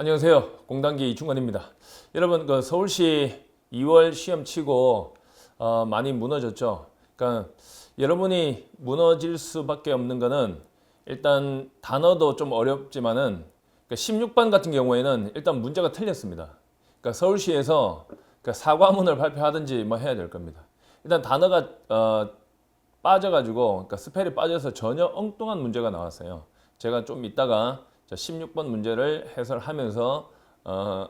안녕하세요. 공단기 이충관입니다. 여러분, 서울시 2월 시험 치고 많이 무너졌죠. 그러니까 여러분이 무너질 수밖에 없는 거는 일단 단어도 좀 어렵지만은 16번 같은 경우에는 일단 문제가 틀렸습니다. 그러니까 서울시에서 사과문을 발표하든지 뭐 해야 될 겁니다. 일단 단어가 빠져가지고 스펠이 빠져서 전혀 엉뚱한 문제가 나왔어요. 제가 좀 이따가 16번 문제를 해설하면서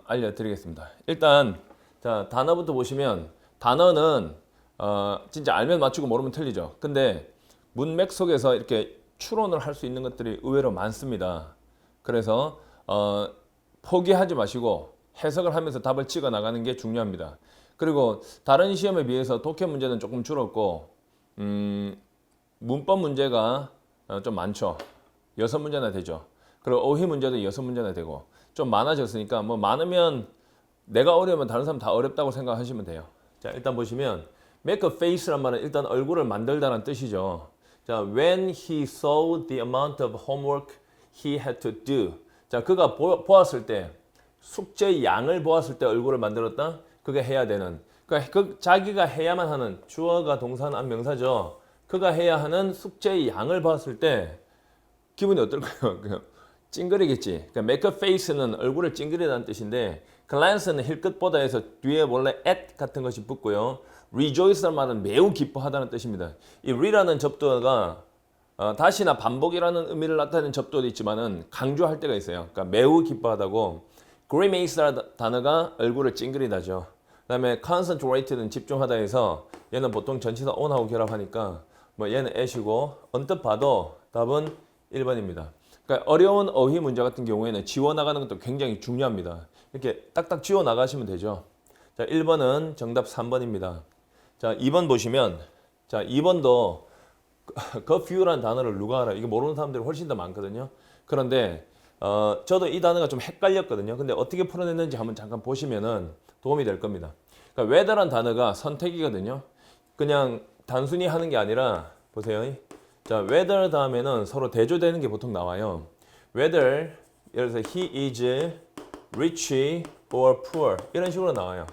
알려드리겠습니다. 일단 단어부터 보시면 단어는 진짜 알면 맞추고 모르면 틀리죠. 근데 문맥 속에서 이렇게 추론을 할 수 있는 것들이 의외로 많습니다. 그래서 포기하지 마시고 해석을 하면서 답을 찍어 나가는 게 중요합니다. 그리고 다른 시험에 비해서 독해 문제는 조금 줄었고 문법 문제가 좀 많죠. 6문제나 되죠. 그리고 어휘 문제도 6문제나 되고 좀 많아졌으니까 뭐 많으면 내가 어려우면 다른 사람 다 어렵다고 생각하시면 돼요. 자, 일단 보시면 make a face란 말은 일단 얼굴을 만들다는 뜻이죠. 자, when he saw the amount of homework he had to do. 자, 그가 보았을 때 숙제 양을 보았을 때 얼굴을 만들었다. 그게 해야 되는. 그러니까 자기가 해야만 하는 주어가 동사는 명사죠. 그가 해야 하는 숙제의 양을 봤을 때 기분이 어떨까요? 찡그리겠지. 그러니까 make a face는 얼굴을 찡그리다는 뜻인데 glance는 힐끗보다 해서 뒤에 원래 at 같은 것이 붙고요. rejoice란 말은 매우 기뻐하다는 뜻입니다. 이 re라는 접두어가 다시나 반복이라는 의미를 나타내는 접두어도 있지만은 강조할 때가 있어요. 그러니까 매우 기뻐하다고. grimace라는 단어가 얼굴을 찡그리다죠. 그다음에 concentrated는 집중하다 해서 얘는 보통 전치사 on하고 결합하니까 뭐 얘는 at이고 언뜻 봐도 답은 1번입니다. 그러니까 어려운 어휘 문제 같은 경우에는 지워 나가는 것도 굉장히 중요합니다. 이렇게 딱딱 지워 나가시면 되죠. 자, 1번은 정답 3번입니다. 자, 2번 보시면 자, 2번도 그 few라는 단어를 누가 알아? 이거 모르는 사람들이 훨씬 더 많거든요. 그런데 저도 이 단어가 좀 헷갈렸거든요. 근데 어떻게 풀어냈는지 한번 잠깐 보시면은 도움이 될 겁니다. 그러니까 whether란 단어가 선택이거든요. 그냥 단순히 하는 게 아니라 보세요. 자, whether 다음에는 서로 대조되는 게 보통 나와요. whether 예를 들어서 he is rich or poor 이런 식으로 나와요.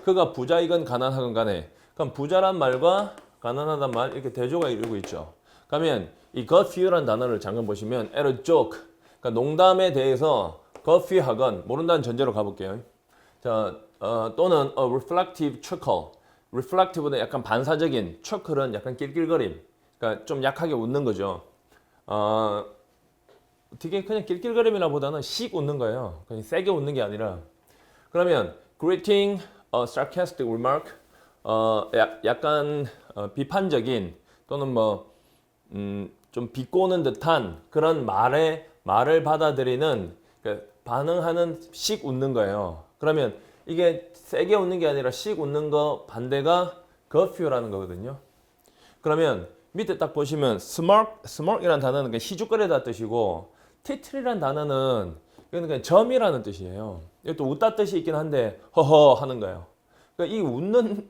그가 부자이건 가난하건 간에 그럼 부자란 말과 가난하단 말 이렇게 대조가 이루고 있죠. 그러면 이 got few라는 단어를 잠깐 보시면 at a joke 그러니까 농담에 대해서 got few 하건 모른다는 전제로 가볼게요. 자, 또는 a reflective chuckle reflective는 약간 반사적인 chuckle은 약간 낄낄거림 그러니까 좀 약하게 웃는 거죠. 되게 그냥 낄낄거림이라 보다는 씩 웃는 거예요. 그냥 세게 웃는 게 아니라. 그러면 greeting a sarcastic remark 약간 비판적인 또는 뭐 좀 비꼬는 듯한 그런 말을 받아들이는 그러니까 반응하는 씩 웃는 거예요. 그러면 이게 세게 웃는 게 아니라 씩 웃는 거 반대가 curfew라는 거거든요. 그러면 밑에 딱 보시면 smirk이라는 단어는 희죽거리다 뜻이고 tittle이라는 단어는 이건 그냥 점이라는 뜻이에요. 이것도 웃다 뜻이 있긴 한데 허허 하는 거예요. 그러니까 이 웃는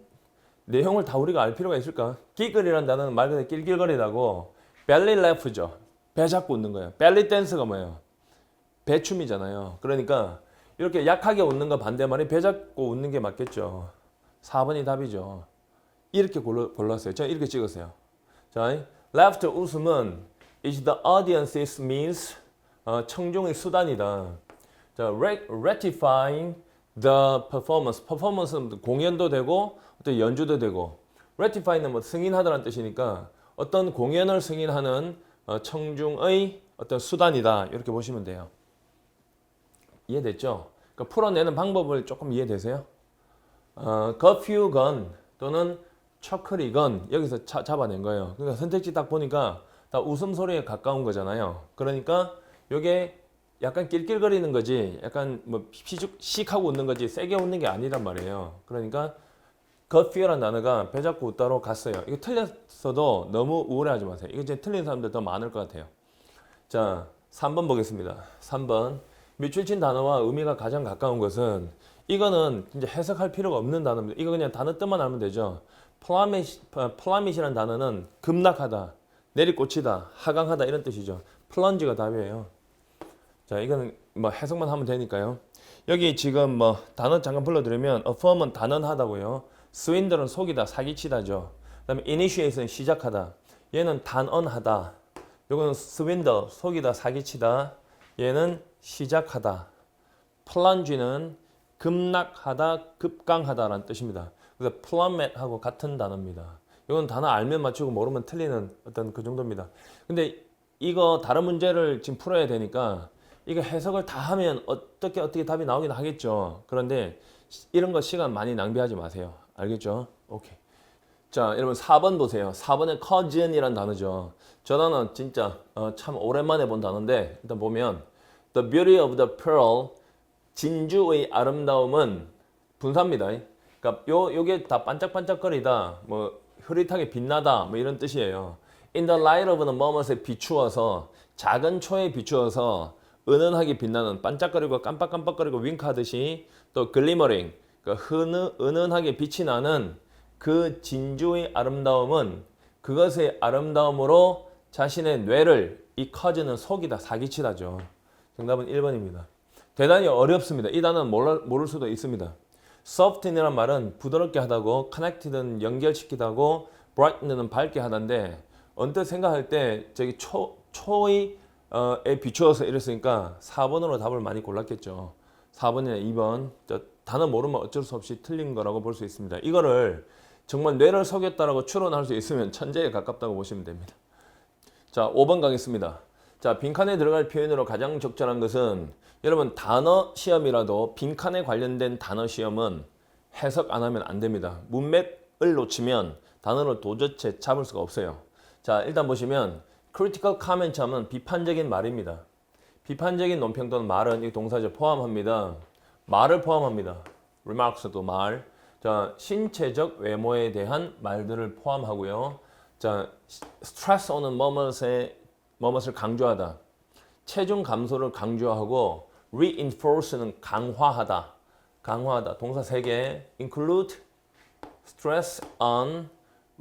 내용을 다 우리가 알 필요가 있을까? giggle이라는 단어는 말 그대로 낄낄거리다고 belly laugh죠. 배 잡고 웃는 거예요. belly dance가 뭐예요? 배춤이잖아요. 그러니까 이렇게 약하게 웃는 거 반대말이 배 잡고 웃는 게 맞겠죠. 4번이 답이죠. 이렇게 골랐어요. 제가 이렇게 찍었어요. 자, laughter 웃음은 is the audience's means 청중의 수단이다. 자, ratifying the performance는 공연도 되고 어떤 연주도 되고 ratify는 뭐 승인하다라는 뜻이니까 어떤 공연을 승인하는 청중의 어떤 수단이다. 이렇게 보시면 돼요. 이해됐죠? 그러니까 풀어내는 방법을 조금 이해되세요? curfew건 또는 chuckle이건 여기서 잡아낸 거예요. 그러니까 선택지 딱 보니까 다 웃음소리에 가까운 거잖아요. 그러니까 이게 약간 낄낄거리는 거지 약간 뭐 씩하고 웃는 거지 세게 웃는 게 아니란 말이에요. 그러니까 curfew라는 단어가 배 잡고 웃다로 갔어요. 이거 틀렸어도 너무 우울해하지 마세요. 이거 이제 틀린 사람들 더 많을 것 같아요. 자, 3번 보겠습니다. 3번 밑줄 친 단어와 의미가 가장 가까운 것은 이거는 이제 해석할 필요가 없는 단어입니다. 이거 그냥 단어 뜻만 알면 되죠. 플라밋이라는 단어는 급락하다, 내리꽂히다, 하강하다 이런 뜻이죠. 플런지가 답이에요. 자, 이거는 뭐 해석만 하면 되니까요. 여기 지금 뭐 단어 잠깐 불러드리면 affirm은 단언하다고요. swindle은 속이다, 사기치다죠. 그다음에 initiate는 시작하다. 얘는 단언하다. 요거는 swindle, 속이다, 사기치다. 얘는 시작하다. plunge는 급락하다, 급강하다라는 뜻입니다. 그래서 plummet하고 같은 단어입니다. 이건 단어 알면 맞추고 모르면 틀리는 어떤 그 정도입니다. 근데 이거 다른 문제를 지금 풀어야 되니까 이거 해석을 다 하면 어떻게 답이 나오긴 하겠죠. 그런데 이런 거 시간 많이 낭비하지 마세요. 알겠죠? 오케이. 자, 여러분 4번 보세요. 4번에 cousin이란 단어죠. 저 단어 진짜 참 오랜만에 본 단어인데 일단 보면 The beauty of the pearl, 진주의 아름다움은 분사입니다. 그러니까 요게 다 반짝반짝거리다, 뭐 흐릿하게 빛나다, 뭐 이런 뜻이에요. In the light of the moment에 비추어서, 작은 초에 비추어서 은은하게 빛나는, 반짝거리고 깜빡깜빡거리고 윙크하듯이, 또 glimmering, 그러니까 은은하게 빛이 나는 그 진주의 아름다움은 그것의 아름다움으로 자신의 뇌를, 이 cousin은 속이다, 사기치다죠. 정답은 1번입니다. 대단히 어렵습니다. 이 단어는 모를 수도 있습니다. soften이란 말은 부드럽게 하다고, connected는 연결시키다고, bright는 밝게 하다인데 언뜻 생각할 때 저기 초의 에 비추어서 이랬으니까 4번으로 답을 많이 골랐겠죠. 4번이나 2번. 단어 모르면 어쩔 수 없이 틀린 거라고 볼 수 있습니다. 이거를 정말 뇌를 속였다라고 추론할 수 있으면 천재에 가깝다고 보시면 됩니다. 자, 5번 가겠습니다. 자, 빈칸에 들어갈 표현으로 가장 적절한 것은, 여러분 단어 시험이라도 빈칸에 관련된 단어 시험은 해석 안 하면 안 됩니다. 문맥을 놓치면 단어를 도저히 잡을 수가 없어요. 자, 일단 보시면 critical comment 하면 비판적인 말입니다. 비판적인 논평 또는 말은 이 동사죠. 포함합니다. 말을 포함합니다. remarks도 말. 자, 신체적 외모에 대한 말들을 포함하고요. 자, stress on 무엇을 강조하다. 체중 감소를 강조하고, reinforce는 강화하다. 강화하다. 동사 3개. include, stress on,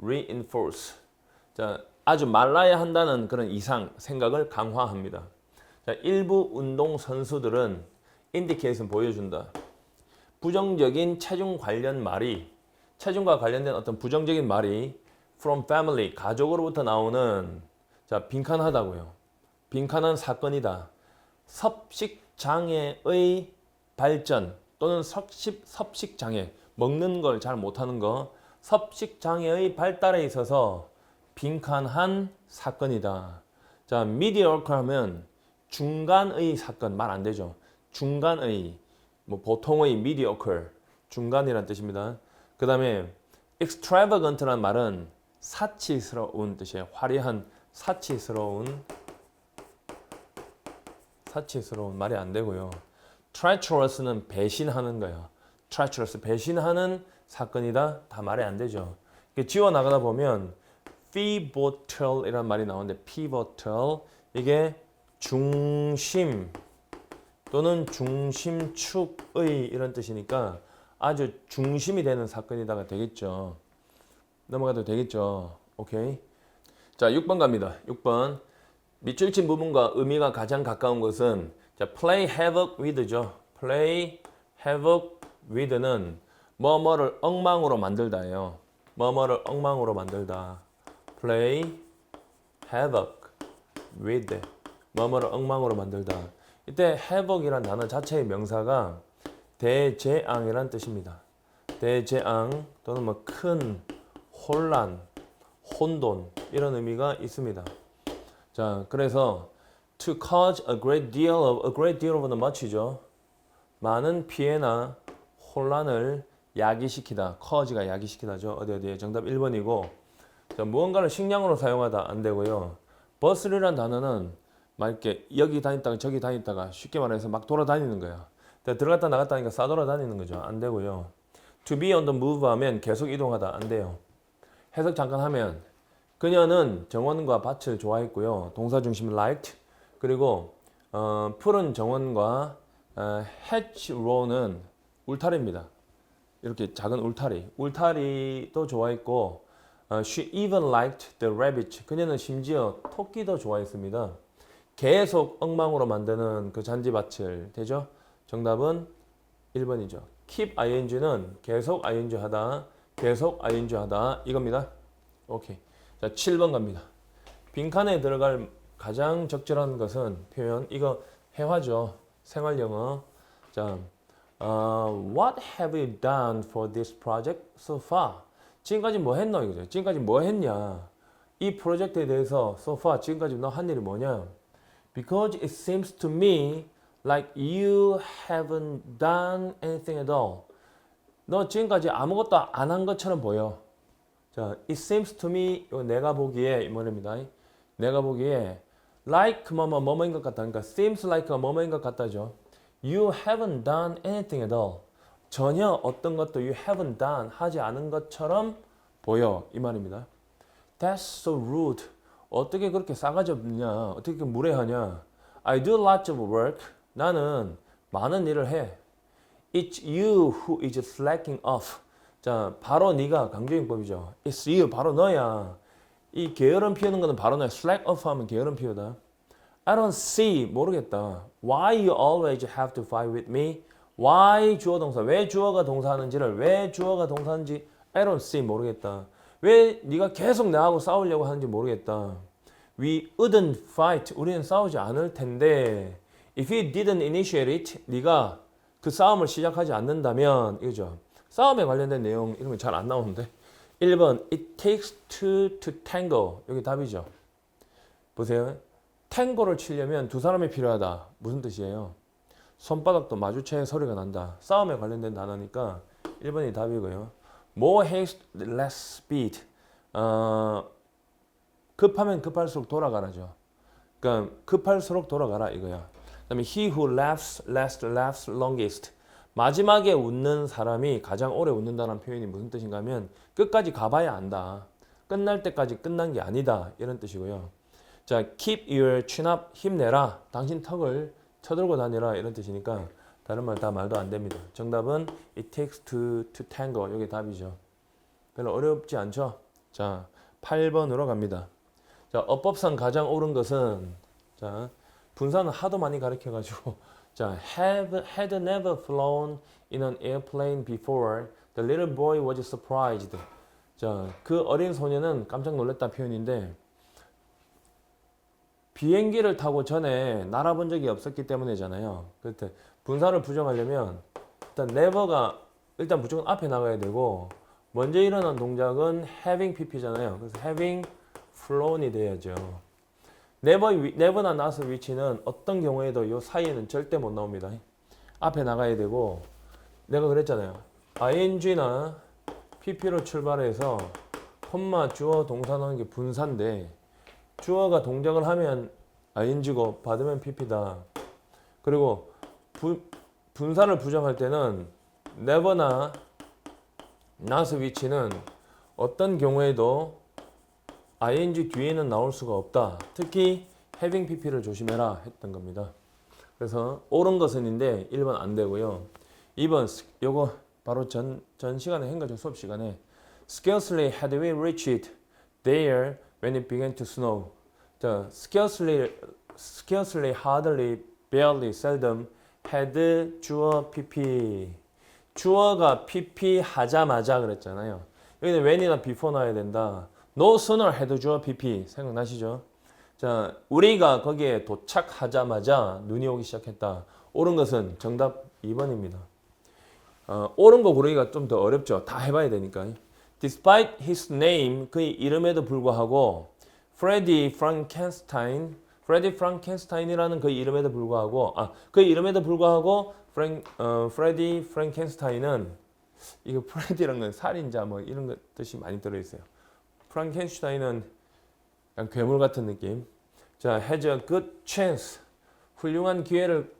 reinforce. 자, 아주 말라야 한다는 그런 이상, 생각을 강화합니다. 자, 일부 운동 선수들은 indicate는 보여준다. 부정적인 체중 관련 말이, 체중과 관련된 어떤 부정적인 말이 from family, 가족으로부터 나오는, 자, 빈칸하다고요. 빈칸한 사건이다. 섭식장애의 발전 또는 섭식장애, 먹는 걸 잘 못하는 거, 섭식장애의 발달에 있어서 빈칸한 사건이다. 자, mediocre 하면 중간의 사건, 말 안 되죠. 중간의, 뭐 보통의 mediocre, 중간이란 뜻입니다. 그 다음에 extravagant라는 말은 사치스러운 뜻이에요. 화려한, 사치스러운 말이 안 되고요. treacherous는 배신하는 거예요. treacherous, 배신하는 사건이다. 다 말이 안 되죠. 지워 나가다 보면 pivotal이라는 말이 나오는데, pivotal, 이게 중심 또는 중심축의 이런 뜻이니까 아주 중심이 되는 사건이다가 되겠죠. 넘어가도 되겠죠. 오케이. 자, 6번 갑니다. 6번. 밑줄 친 부분과 의미가 가장 가까운 것은, 자, play havoc with죠. play havoc with는 뭐뭐를 엉망으로 만들다예요. 뭐뭐를 엉망으로 만들다. play havoc with, 뭐뭐를 엉망으로 만들다. 이때 havoc이란 단어 자체의 명사가 대재앙이란 뜻입니다. 대재앙 또는 뭐 큰 혼란, 혼돈, 이런 의미가 있습니다. 자, 그래서 to cause a great deal of는 much죠. 많은 피해나 혼란을 야기시키다. cause가 야기시키다죠. 어디에? 정답 1번이고. 자, 무언가를 식량으로 사용하다 안 되고요. bustle이란 단어는 막 이렇게 여기 다녔다가 저기 다녔다가, 쉽게 말해서 막 돌아다니는 거야. 들어갔다 나갔다 하니까 싸돌아다니는 거죠. 안 되고요. to be on the move 하면 계속 이동하다. 안 돼요. 해석 잠깐 하면, 그녀는 정원과 밭을 좋아했고요. 동사 중심 liked. 그리고 푸른 정원과 hedgerow는 울타리입니다. 이렇게 작은 울타리도 좋아했고, she even liked the rabbit. 그녀는 심지어 토끼도 좋아했습니다. 계속 엉망으로 만드는 그 잔디밭을, 되죠? 정답은 1번이죠. keep ing는 계속 ing 하다, 계속 ing 하다 이겁니다. 오케이. 자, 7번 갑니다. 빈칸에 들어갈 가장 적절한 것은 표현 이거 회화죠. 생활 영어. 자, what have you done for this project so far? 지금까지 뭐 했노 이거죠. 지금까지 뭐 했냐? 이 프로젝트에 대해서 so far 지금까지 너 한 일이 뭐냐? Because it seems to me like you haven't done anything at all. 너 지금까지 아무것도 안 한 것처럼 보여. 자, it seems to me 이거 내가 보기에 이 말입니다. 내가 보기에 like 뭐뭐인 것 같다. 그러니까 seems like가 뭐뭐인 것 같다죠. You haven't done anything at all. 전혀 어떤 것도 you haven't done 하지 않은 것처럼 보여 이 말입니다. That's so rude. 어떻게 그렇게 싸가지 없냐? 어떻게 그렇게 무례하냐? I do lots of work. 나는 많은 일을 해. It's you who is slacking off. 자, 바로 네가 강조인법이죠. It's you, 바로 너야. 이 게으름 피우는 거는 바로 너야. slack off 하면 게으름 피우다. I don't see, 모르겠다. Why you always have to fight with me? Why 주어 동사, 왜 주어가 동사하는지를, 왜 주어가 동사인지 I don't see, 모르겠다. 왜 네가 계속 나하고 싸우려고 하는지 모르겠다. We wouldn't fight, 우리는 싸우지 않을 텐데 If you didn't initiate it, 네가 그 싸움을 시작하지 않는다면 이거죠. 싸움에 관련된 내용 이런 거 잘 안 나오는데 1번 It takes two to tango. 여기 답이죠. 보세요. 탱고를 치려면 두 사람이 필요하다. 무슨 뜻이에요? 손바닥도 마주쳐야 소리가 난다. 싸움에 관련된 단어니까 1번이 답이고요. More haste, less speed. 급하면 급할수록 돌아가라죠. 그러니까 급할수록 돌아가라 이거야. 그다음에 he who laughs last laughs longest. 마지막에 웃는 사람이 가장 오래 웃는다는 표현이 무슨 뜻인가 하면 끝까지 가봐야 안다. 끝날 때까지 끝난 게 아니다. 이런 뜻이고요. 자, keep your chin up. 힘내라. 당신 턱을 쳐들고 다니라. 이런 뜻이니까 다른 말 다 말도 안 됩니다. 정답은 it takes two to tango. 이게 답이죠. 별로 어렵지 않죠? 자, 8번으로 갑니다. 자, 어법상 가장 옳은 것은 자, 분사는 하도 많이 가르쳐가지고 자, had never flown in an airplane before. The little boy was surprised. 자, 그 어린 소녀는 깜짝 놀랐다 표현인데 비행기를 타고 전에 날아본 적이 없었기 때문이잖아요. 그때 분사를 부정하려면 일단 never가 일단 무조건 앞에 나가야 되고 먼저 일어난 동작은 having pp잖아요. 그래서 having flown이 돼야죠. never나 not which는 어떤 경우에도 이 사이에는 절대 못 나옵니다. 앞에 나가야 되고 내가 그랬잖아요. ing나 pp로 출발해서 콤마 주어 동사 넣는 게 분사인데 주어가 동작을 하면 ing고 받으면 pp다. 그리고 분사를 부정할 때는 never나 not which는 어떤 경우에도 ing 뒤에는 나올 수가 없다. 특히 having pp를 조심해라 했던 겁니다. 그래서 옳은 것은인데 1번 안 되고요. 2번 요거 바로 전 시간에 한 거죠. 수업 시간에 Scarcely had we reached there when it began to snow. 자, scarcely, hardly, barely, seldom had 주어 pp. 주어가 pp 하자마자 그랬잖아요. 여기는 when이나 before 나와야 된다. No sooner had 주어 pp. 생각나시죠? 자, 우리가 거기에 도착하자마자 눈이 오기 시작했다. 옳은 것은 정답 2번입니다. 옳은 거 고르기가 좀 더 어렵죠. 다 해봐야 되니까. Despite his name, 그의 이름에도 불구하고 Freddie Frankenstein이라는 그의 이름에도 불구하고 그의 이름에도 불구하고 Freddie Frankenstein은 이거 프레디라는 건 살인자 뭐 이런 거 뜻이 많이 들어있어요. 프랑켄슈타인은 약간 괴물 같은 느낌. 자, has a good chance. 훌륭한 기회를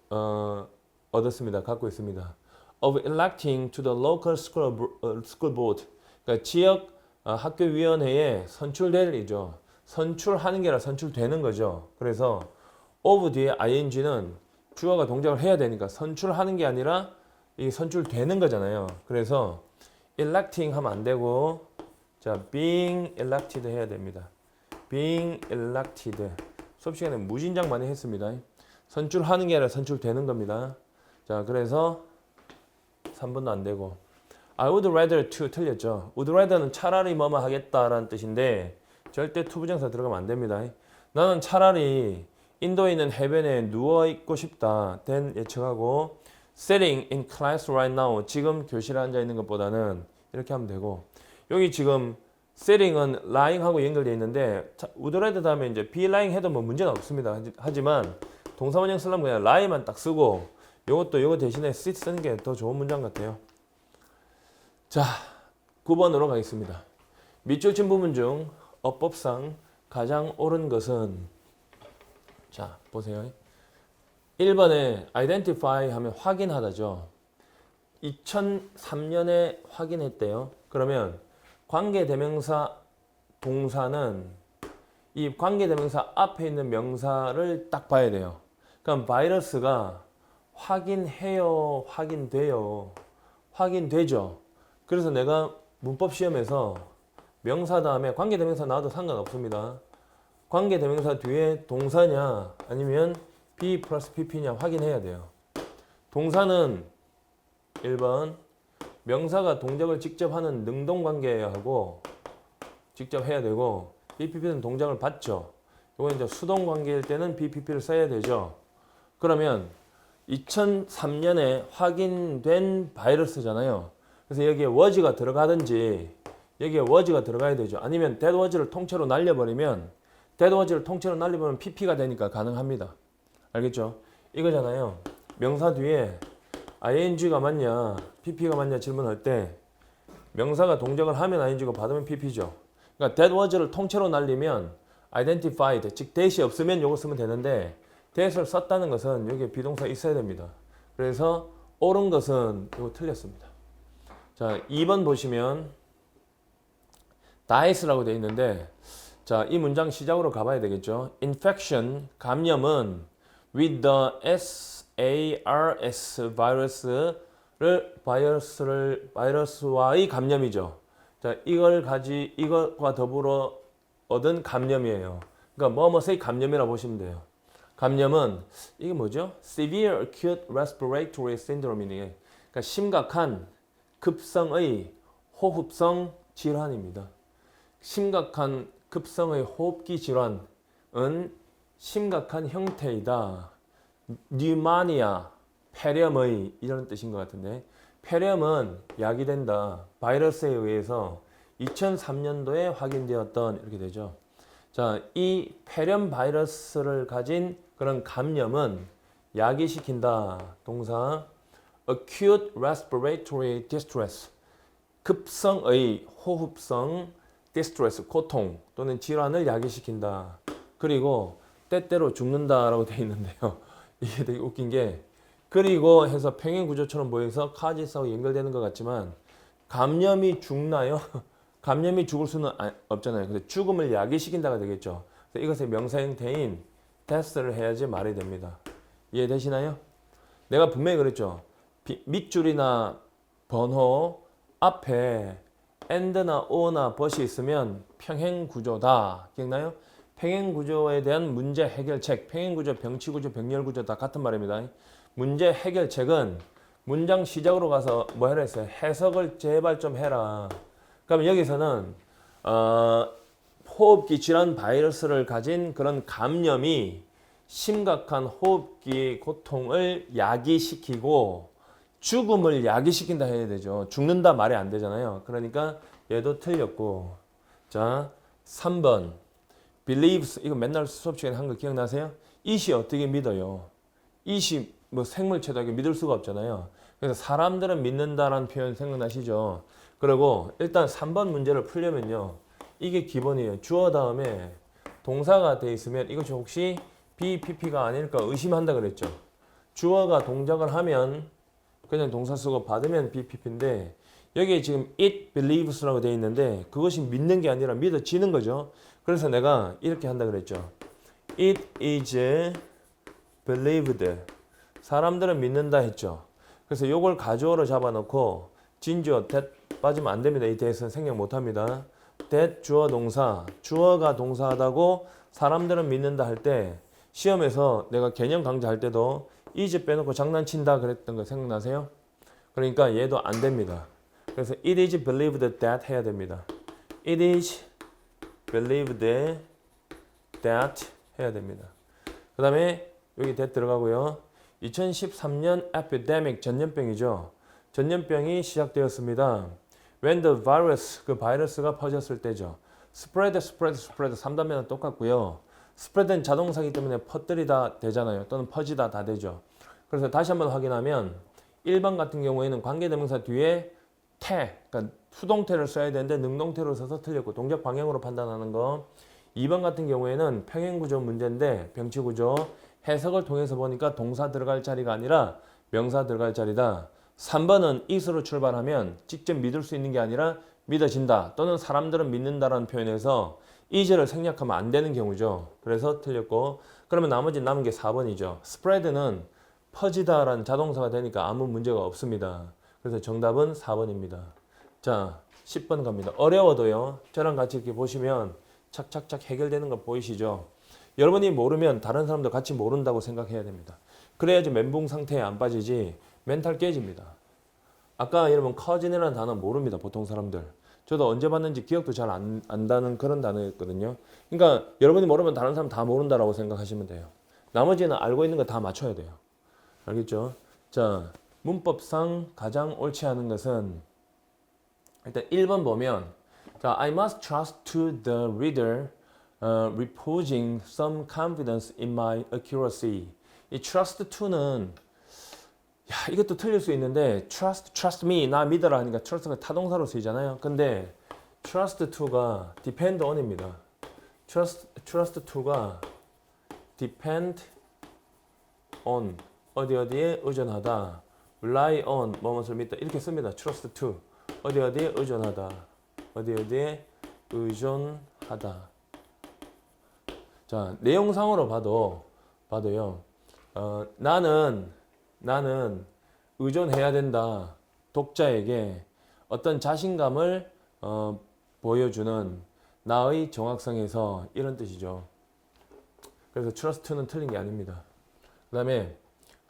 얻었습니다. 갖고 있습니다. Of electing to the local school board. 그러니까 지역 학교위원회에 선출될이죠. 선출하는 게 아니라 선출되는 거죠. 그래서 of 뒤에 ing는 주어가 동작을 해야 되니까 선출하는 게 아니라 이 선출되는 거잖아요. 그래서 electing 하면 안 되고 자, being elected 해야 됩니다. being elected. 수업 시간에 무진장 많이 했습니다. 선출하는 게 아니라 선출되는 겁니다. 자, 그래서 3번도 안 되고. I would rather to 틀렸죠. would rather는 차라리 뭐뭐 하겠다라는 뜻인데 절대 to 부정사 들어가면 안 됩니다. 나는 차라리 인도에 있는 해변에 누워 있고 싶다. then 예측하고 sitting in class right now. 지금 교실에 앉아 있는 것보다는 이렇게 하면 되고. 여기 지금 sitting은 lying하고 연결되어 있는데 would rather 다음에 이제 be lying 해도 뭐 문제는 없습니다. 하지만 동사원형 쓰려면 그냥 lie만 딱 쓰고 요것도 요거 대신에 sit 쓰는 게 더 좋은 문장 같아요. 자, 9번으로 가겠습니다. 밑줄 친 부분 중 어법상 가장 옳은 것은 자, 보세요. 1번에 identify 하면 확인하다죠. 2003년에 확인했대요. 그러면 관계대명사 동사는 이 관계대명사 앞에 있는 명사를 딱 봐야 돼요. 그럼 바이러스가 확인해요, 확인돼요, 확인되죠. 그래서 내가 문법 시험에서 명사 다음에 관계대명사 나와도 상관없습니다. 관계대명사 뒤에 동사냐 아니면 be 플러스 pp냐 확인해야 돼요. 동사는 1번 명사가 동작을 직접 하는 능동관계여야 하고 직접 해야 되고 BPP는 동작을 받죠. 이건 이제 수동관계일 때는 BPP를 써야 되죠. 그러면 2003년에 확인된 바이러스잖아요. 그래서 여기에 was가 들어가든지 여기에 was가 들어가야 되죠. 아니면 that was를 통째로 날려버리면 that was를 통째로 날려버리면 pp가 되니까 가능합니다. 알겠죠? 이거잖아요. 명사 뒤에 ing가 맞냐 pp가 맞냐 질문할 때 명사가 동작을 하면 ing고 받으면 pp죠. 그러니까 that was를 통째로 날리면 identified 즉 that이 없으면 요거 쓰면 되는데 that을 썼다는 것은 여기에 비동사 있어야 됩니다. 그래서 옳은 것은 이거 틀렸습니다. 자, 2번 보시면 die라고 되어 있는데 자, 이 문장 시작으로 가봐야 되겠죠. infection, 감염은 with the SARS 바이러스와의 감염이죠. 자, 이것과 더불어 얻은 감염이에요. 그러니까 뭐뭐의 감염이라고 보시면 돼요. 감염은 이게 뭐죠? Severe Acute Respiratory Syndrome이에요. 그러니까 심각한 급성의 호흡성 질환입니다. 심각한 급성의 호흡기 질환은 심각한 형태이다. 뉴마니아, 폐렴의 이런 뜻인 것 같은데 폐렴은 약이 된다. 바이러스에 의해서 2003년도에 확인되었던 이렇게 되죠. 자, 이 폐렴 바이러스를 가진 그런 감염은 야기시킨다. 동사 acute respiratory distress 급성의 호흡성 distress 고통 또는 질환을 야기시킨다. 그리고 때때로 죽는다라고 되어 있는데요. 이게 되게 웃긴 게 그리고 해서 평행구조처럼 보여서 카지스하고 연결되는 것 같지만 감염이 죽나요? 감염이 죽을 수는 없잖아요. 근데 죽음을 야기시킨다가 되겠죠. 그래서 이것의 명사 형태인 death를 해야지 말이 됩니다. 이해되시나요? 내가 분명히 그랬죠. 밑줄이나 번호 앞에 and나 or나 but이 있으면 평행구조다. 기억나요? 평행구조에 대한 문제 해결책, 평행구조, 병치구조, 병렬구조 다 같은 말입니다. 문제 해결책은 문장 시작으로 가서 뭐 해라 했어요? 해석을 제발 좀 해라. 그럼 여기서는 호흡기 질환 바이러스를 가진 그런 감염이 심각한 호흡기 고통을 야기시키고 죽음을 야기시킨다 해야 되죠. 죽는다 말이 안 되잖아요. 그러니까 얘도 틀렸고. 자, 3번 believes 이거 맨날 수업 시간에 한 거 기억나세요? it이 어떻게 믿어요? it이 뭐 생물체도 믿을 수가 없잖아요. 그래서 사람들은 믿는다라는 표현 생각나시죠? 그리고 일단 3번 문제를 풀려면요. 이게 기본이에요. 주어 다음에 동사가 돼 있으면 이것이 혹시 BPP가 아닐까 의심한다 그랬죠. 주어가 동작을 하면 그냥 동사 쓰고 받으면 BPP인데 여기에 지금 it believes라고 되어 있는데 그것이 믿는 게 아니라 믿어지는 거죠. 그래서 내가 이렇게 한다 그랬죠. It is believed. 사람들은 믿는다 했죠. 그래서 요걸 가주어로 잡아놓고 진주어 that 빠지면 안 됩니다. 이 that은 생략 못 합니다. that 주어 동사, 주어가 동사하다고 사람들은 믿는다 할 때 시험에서 내가 개념 강좌할 때도 is 빼놓고 장난친다 그랬던 거 생각나세요? 그러니까 얘도 안 됩니다. 그래서 it is believed that 해야 됩니다. it is believed that 해야 됩니다. 그 다음에 여기 that 들어가고요. 2013년 epidemic 전염병이죠. 전염병이 시작되었습니다. When the virus 그 바이러스가 퍼졌을 때죠. spread 3단면은 똑같고요. spread는 자동사기 때문에 퍼뜨리다 되잖아요. 또는 퍼지다 다 되죠. 그래서 다시 한번 확인하면 1번 같은 경우에는 관계대명사 뒤에 그러니까 수동태를 써야 되는데 능동태로 써서 틀렸고 동작 방향으로 판단하는 거. 2번 같은 경우에는 평행구조 문제인데 병치구조 해석을 통해서 보니까 동사 들어갈 자리가 아니라 명사 들어갈 자리다. 3번은 is로 출발하면 직접 믿을 수 있는 게 아니라 믿어진다 또는 사람들은 믿는다라는 표현에서 is를 생략하면 안 되는 경우죠. 그래서 틀렸고 그러면 나머지 남은 게 4번이죠. spread는 퍼지다라는 자동사가 되니까 아무 문제가 없습니다. 그래서 정답은 4번입니다. 자, 10번 갑니다. 어려워도요. 저랑 같이 이렇게 보시면 착착착 해결되는 거 보이시죠? 여러분이 모르면 다른 사람도 같이 모른다고 생각해야 됩니다. 그래야지 멘붕 상태에 안 빠지지 멘탈 깨집니다. 아까 여러분 커진이라는 단어 모릅니다. 보통 사람들. 저도 언제 봤는지 기억도 잘 안 나는 그런 단어였거든요. 그러니까 여러분이 모르면 다른 사람 다 모른다라고 생각하시면 돼요. 나머지는 알고 있는 거 다 맞춰야 돼요. 알겠죠? 자, 문법상 가장 옳지 않은 것은 일단 1번 보면 자, I must trust to the reader reposing some confidence in my accuracy. 이 trust to는 이것도 틀릴 수 있는데 trust me 나 믿어라 하니까 trust가 타동사로 쓰이잖아요. 근데 trust to가 depend on입니다. trust to가 depend on 어디에 의존하다 rely on 뭐뭇을 믿다 이렇게 씁니다. trust to 어디에 의존하다 어디에 의존하다. 자, 내용상으로 봐도요. 나는 의존해야 된다. 독자에게 어떤 자신감을 보여주는 나의 정확성에서 이런 뜻이죠. 그래서 trust는 틀린 게 아닙니다. 그 다음에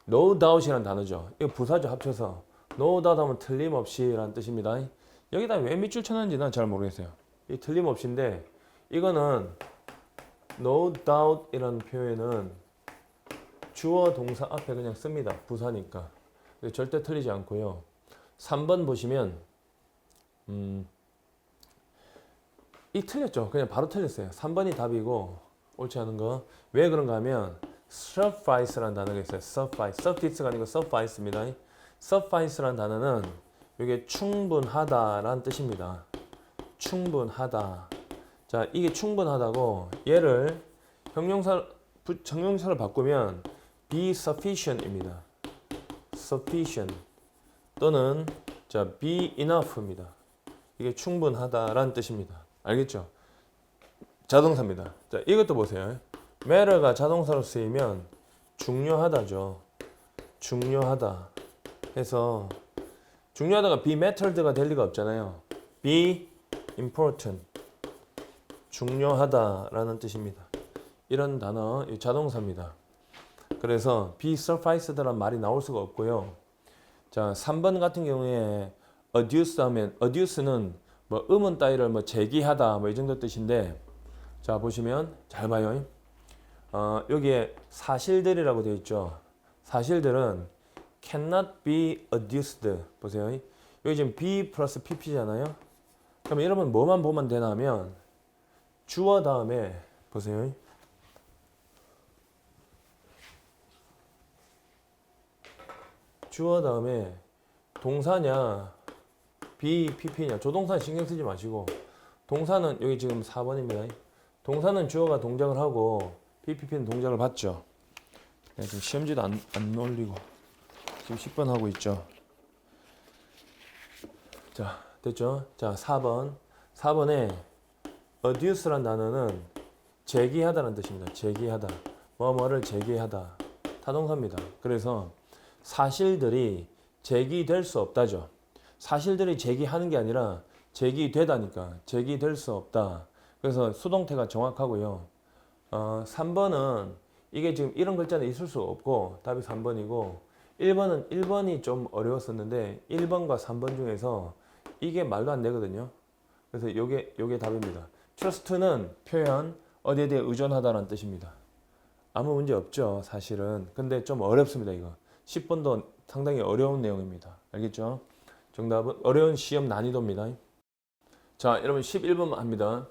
no doubt이라는 단어죠. 이거 부사죠. 합쳐서 no doubt 하면 틀림없이라는 뜻입니다. 여기다 왜 밑줄 쳐놨는지 난 잘 모르겠어요. 이 틀림없이인데 이거는 no doubt 이라는 표현은 주어 동사 앞에 그냥 씁니다. 부사니까. 절대 틀리지 않고요. 3번 보시면 이 틀렸죠. 그냥 바로 틀렸어요. 3번이 답이고 옳지 않은 거. 왜 그런가 하면 suffice라는 단어가 있어요. suffice가 아니고 suffice입니다. suffice라는 단어는 이게 충분하다라는 뜻입니다. 충분하다. 자, 이게 충분하다고 얘를 정형사를 바꾸면 be sufficient입니다. sufficient 또는 자 be enough입니다. 이게 충분하다라는 뜻입니다. 알겠죠? 자동사입니다. 자, 이것도 보세요. matter가 자동사로 쓰이면 중요하다죠. 중요하다 해서 중요하다가 be mattered가 될 리가 없잖아요. be important 중요하다라는 뜻입니다. 이런 단어 자동사입니다. 그래서 be sufficed라는 말이 나올 수가 없고요. 자, 3번 같은 경우에 adduce 하면 adduce는 뭐 의문 따위를 뭐 제기하다 뭐 이 정도 뜻인데 자, 보시면 잘 봐요. 여기에 사실들이라고 되어 있죠. 사실들은 cannot be adduced. 보세요. 여기 지금 be 플러스 pp잖아요. 그러면 여러분 뭐만 보면 되나 하면 주어 다음에 보세요. 주어 다음에 동사냐 be, pp냐 조동사 신경 쓰지 마시고 동사는 여기 지금 4번입니다. 동사는 주어가 동작을 하고 pp는 동작을 받죠. 지금 시험지도 안 올리고 지금 10번 하고 있죠. 자, 됐죠? 자, 4번에 adduce란 단어는 제기하다라는 뜻입니다. 제기하다. 뭐를 제기하다. 타동사입니다. 그래서 사실들이 제기될 수 없다죠. 사실들이 제기하는 게 아니라 제기되다니까 제기될 수 없다. 그래서 수동태가 정확하고요. 3번은 이게 지금 이런 글자는 있을 수 없고 답이 3번이고 1번이 좀 어려웠었는데 1번과 3번 중에서 이게 말도 안 되거든요. 그래서 요게 답입니다. trust는 표현, 어디에 대해 의존하다라는 뜻입니다. 아무 문제 없죠, 사실은. 근데 좀 어렵습니다, 이거. 10번도 상당히 어려운 내용입니다. 알겠죠? 정답은 어려운 시험 난이도입니다. 자, 여러분 11번 합니다.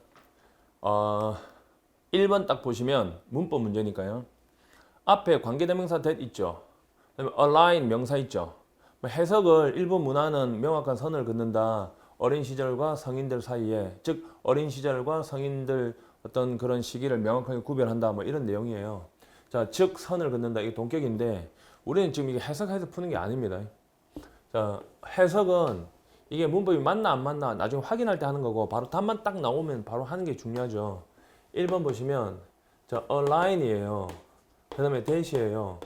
1번 딱 보시면 문법 문제니까요. 앞에 관계대명사 that 있죠. 그다음에 align 명사 있죠. 해석을 일부 문화는 명확한 선을 긋는다. 어린 시절과 성인들 사이에, 즉 어린 시절과 성인들 어떤 그런 시기를 명확하게 구별한다. 뭐 이런 내용이에요. 자, 즉 선을 긋는다. 이게 동격인데 우리는 지금 이게 해석해서 푸는 게 아닙니다. 자, 해석은 이게 문법이 맞나 안 맞나 나중에 확인할 때 하는 거고 바로 답만 딱 나오면 바로 하는 게 중요하죠. 1번 보시면 자, align이에요. 그 다음에 that이에요.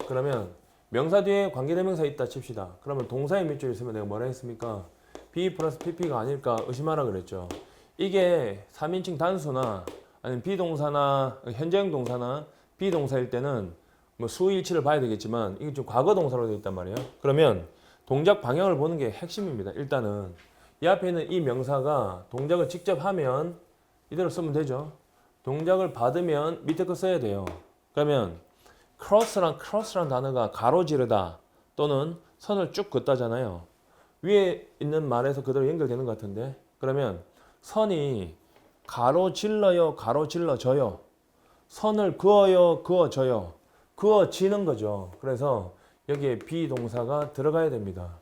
그러면 명사 뒤에 관계대명사 있다 칩시다. 그러면 동사의 밑줄에 있으면 내가 뭐라 했습니까? be 플러스 pp가 아닐까 의심하라 그랬죠. 이게 3인칭 단수나 아니면 비동사나 현재형 동사나 비동사일 때는 뭐 수일치를 봐야 되겠지만 이게 좀 과거 동사로 되어 있단 말이에요. 그러면 동작 방향을 보는 게 핵심입니다. 일단은 이 앞에 있는 이 명사가 동작을 직접 하면 이대로 쓰면 되죠. 동작을 받으면 밑에 거 써야 돼요. 그러면 cross란 단어가 가로지르다 또는 선을 쭉 긋다잖아요. 위에 있는 말에서 그대로 연결되는 것 같은데 그러면 선이 가로질러요, 가로질러져요. 선을 그어요, 그어져요. 그어지는 거죠. 그래서 여기에 비동사가 들어가야 됩니다.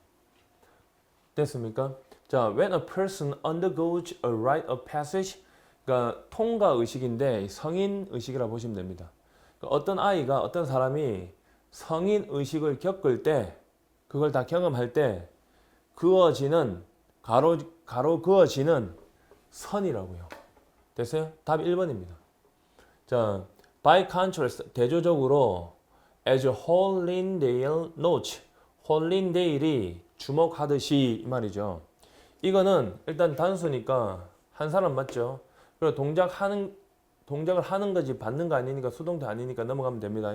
됐습니까? 자, when a person undergoes a rite of passage, 그러니까 통과 의식인데 성인 의식이라고 보시면 됩니다. 그러니까 어떤 아이가, 어떤 사람이 성인 의식을 겪을 때, 그걸 다 경험할 때 그어지는 가로 그어지는 선이라고요. 됐어요? 답 1번입니다. 자, by contrast, 대조적으로 as Hollindale notes, 홀린데일이 주목하듯이 이 말이죠. 이거는 일단 단수니까 한 사람 맞죠? 그리고 동작을 하는 거지 받는 거 아니니까 수동태 아니니까 넘어가면 됩니다.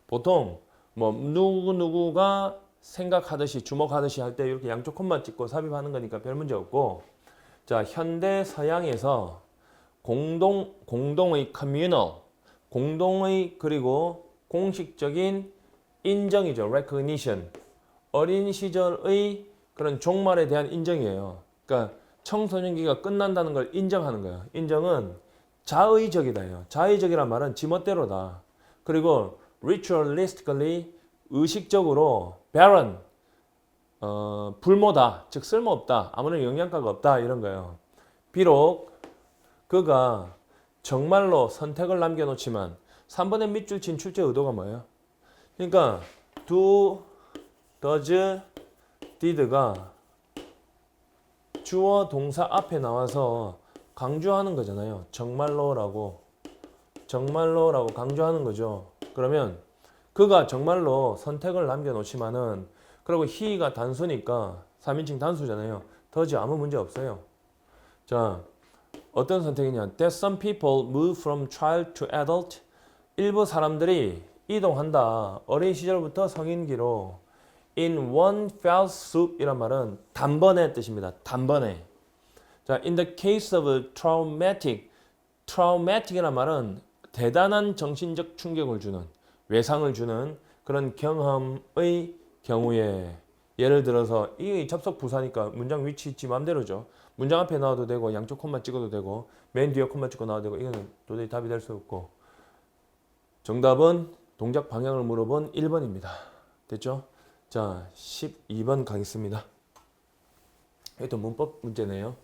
보통 뭐 누구누구가 생각하듯이 주목하듯이 할 때 이렇게 양쪽 콤마 찍고 삽입하는 거니까 별 문제 없고 자, 현대 서양에서 공동의 communal, 공동의 그리고 공식적인 인정이죠. recognition. 어린 시절의 그런 종말에 대한 인정이에요. 그러니까 청소년기가 끝난다는 걸 인정하는 거예요. 인정은 자의적이다요. 자의적이란 말은 지멋대로다. 그리고 ritualistically 의식적으로 barren 불모다. 즉 쓸모없다. 아무런 영양가가 없다. 이런 거예요. 비록 그가 정말로 선택을 남겨놓지만 3번의 밑줄 친 출제 의도가 뭐예요? 그러니까 do, does, did가 주어 동사 앞에 나와서 강조하는 거잖아요. 정말로라고 강조하는 거죠. 그러면 그가 정말로 선택을 남겨놓지만은 그리고 he가 단수니까 3인칭 단수잖아요. does 아무 문제 없어요. 자, 어떤 선택이냐? That some people move from child to adult. 일부 사람들이 이동한다. 어린 시절부터 성인기로 in one fell swoop 이란 말은 단번에 뜻입니다. 단번에. 자, in the case of traumatic이란 말은 대단한 정신적 충격을 주는, 외상을 주는 그런 경험의 경우에 예를 들어서 이 접속 부사니까 문장 위치 있지 맘대로죠. 문장 앞에 나와도 되고 양쪽 콤마 찍어도 되고 맨 뒤에 콤마 찍고 나와도 되고 이거는 도저히 답이 될 수 없고 정답은 동작 방향을 물어본 1번입니다. 됐죠? 자, 12번 가겠습니다. 이것도 문법 문제네요.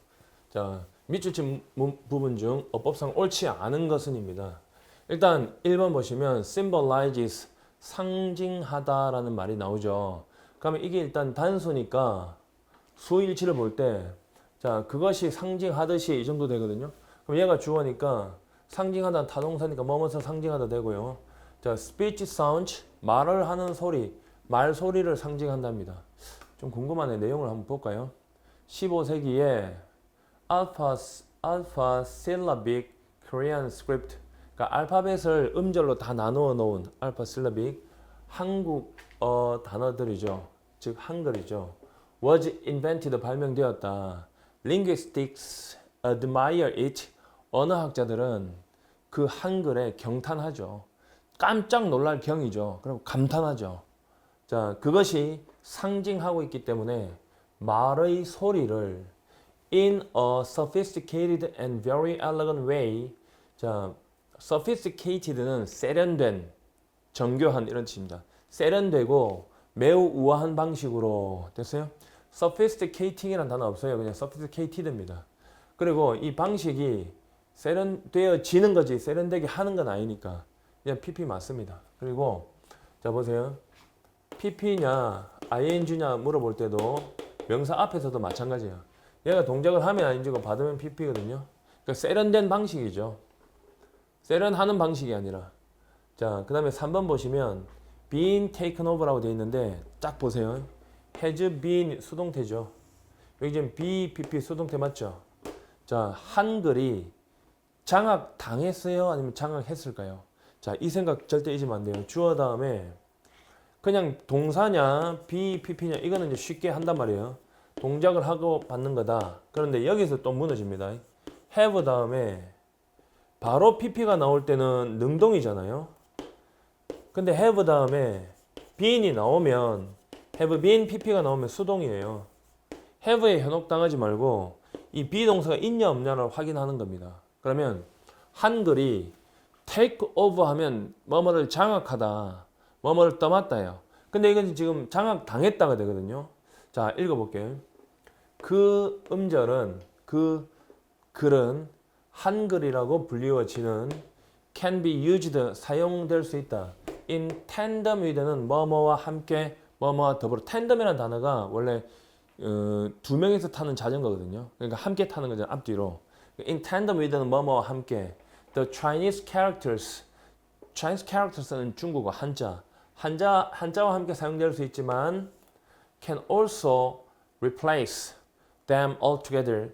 자, 밑줄 친 부분 중 어법상 옳지 않은 것은입니다. 일단 1번 보시면 symbolizes 상징하다라는 말이 나오죠. 그러면 이게 일단 단수니까 수일치를 볼 때 자, 그것이 상징하듯이 이 정도 되거든요. 그럼 얘가 주어니까 상징하다 타동사니까 뭐뭐서 상징하다 되고요. 자, speech sounds 말을 하는 소리, 말소리를 상징한답니다. 좀 궁금하네. 내용을 한번 볼까요? 15세기에 alpha syllabic Korean script, 그러니까 알파벳을 음절로 다 나누어 놓은 alpha syllabic 한국 단어들이죠. 즉 한글이죠. was invented 발명되었다. linguistics admire it. 언어학자들은 그 한글에 경탄하죠. 깜짝 놀랄 경이죠. 그럼 감탄하죠. 자, 그것이 상징하고 있기 때문에 말의 소리를 in a sophisticated and very elegant way. 자, sophisticated는 세련된, 정교한 이런 뜻입니다. 세련되고 매우 우아한 방식으로 됐어요? sophisticating이라는 단어 없어요. 그냥 sophisticated입니다. 그리고 이 방식이 세련되어지는 거지 세련되게 하는 건 아니니까 그냥 PP 맞습니다. 그리고 자 보세요. PP냐 ing냐 물어볼 때도 명사 앞에서도 마찬가지예요. 얘가 동작을 하면 ing고 받으면 PP거든요. 그러니까 세련된 방식이죠. 세련하는 방식이 아니라. 자, 그 다음에 3번 보시면 been taken over라고 되어 있는데 딱 보세요. has been 수동태죠. 여기 지금 be, PP 수동태 맞죠? 자, 한글이 장악 당했어요? 아니면 장악했을까요? 자, 이 생각 절대 잊으면 안 돼요. 주어 다음에 그냥 동사냐, be, pp냐 이거는 이제 쉽게 한단 말이에요. 동작을 하고 받는 거다. 그런데 여기서 또 무너집니다. have 다음에 바로 pp가 나올 때는 능동이잖아요. 근데 have 다음에 been이 나오면 have been, pp가 나오면 수동이에요. have에 현혹당하지 말고 이 비동사가 있냐 없냐를 확인하는 겁니다. 그러면 한글이 take over 하면 뭐뭐를 장악하다, 뭐뭐를 떠맡다예요. 근데 이건 지금 장악 당했다가 되거든요. 자, 읽어볼게요. 그 음절은, 그 글은 한글이라고 불리워지는 can be used, 사용될 수 있다. in tandem with는 뭐뭐와 함께, 뭐뭐와 더불어. tandem이라는 단어가 원래 두 명이서 타는 자전거거든요. 그러니까 함께 타는 거죠. 앞뒤로. in tandem with는 뭐뭐와 함께. The Chinese characters. Chinese characters는 중국어 한자. 한자와 함께 사용될 수 있지만 can also replace them altogether.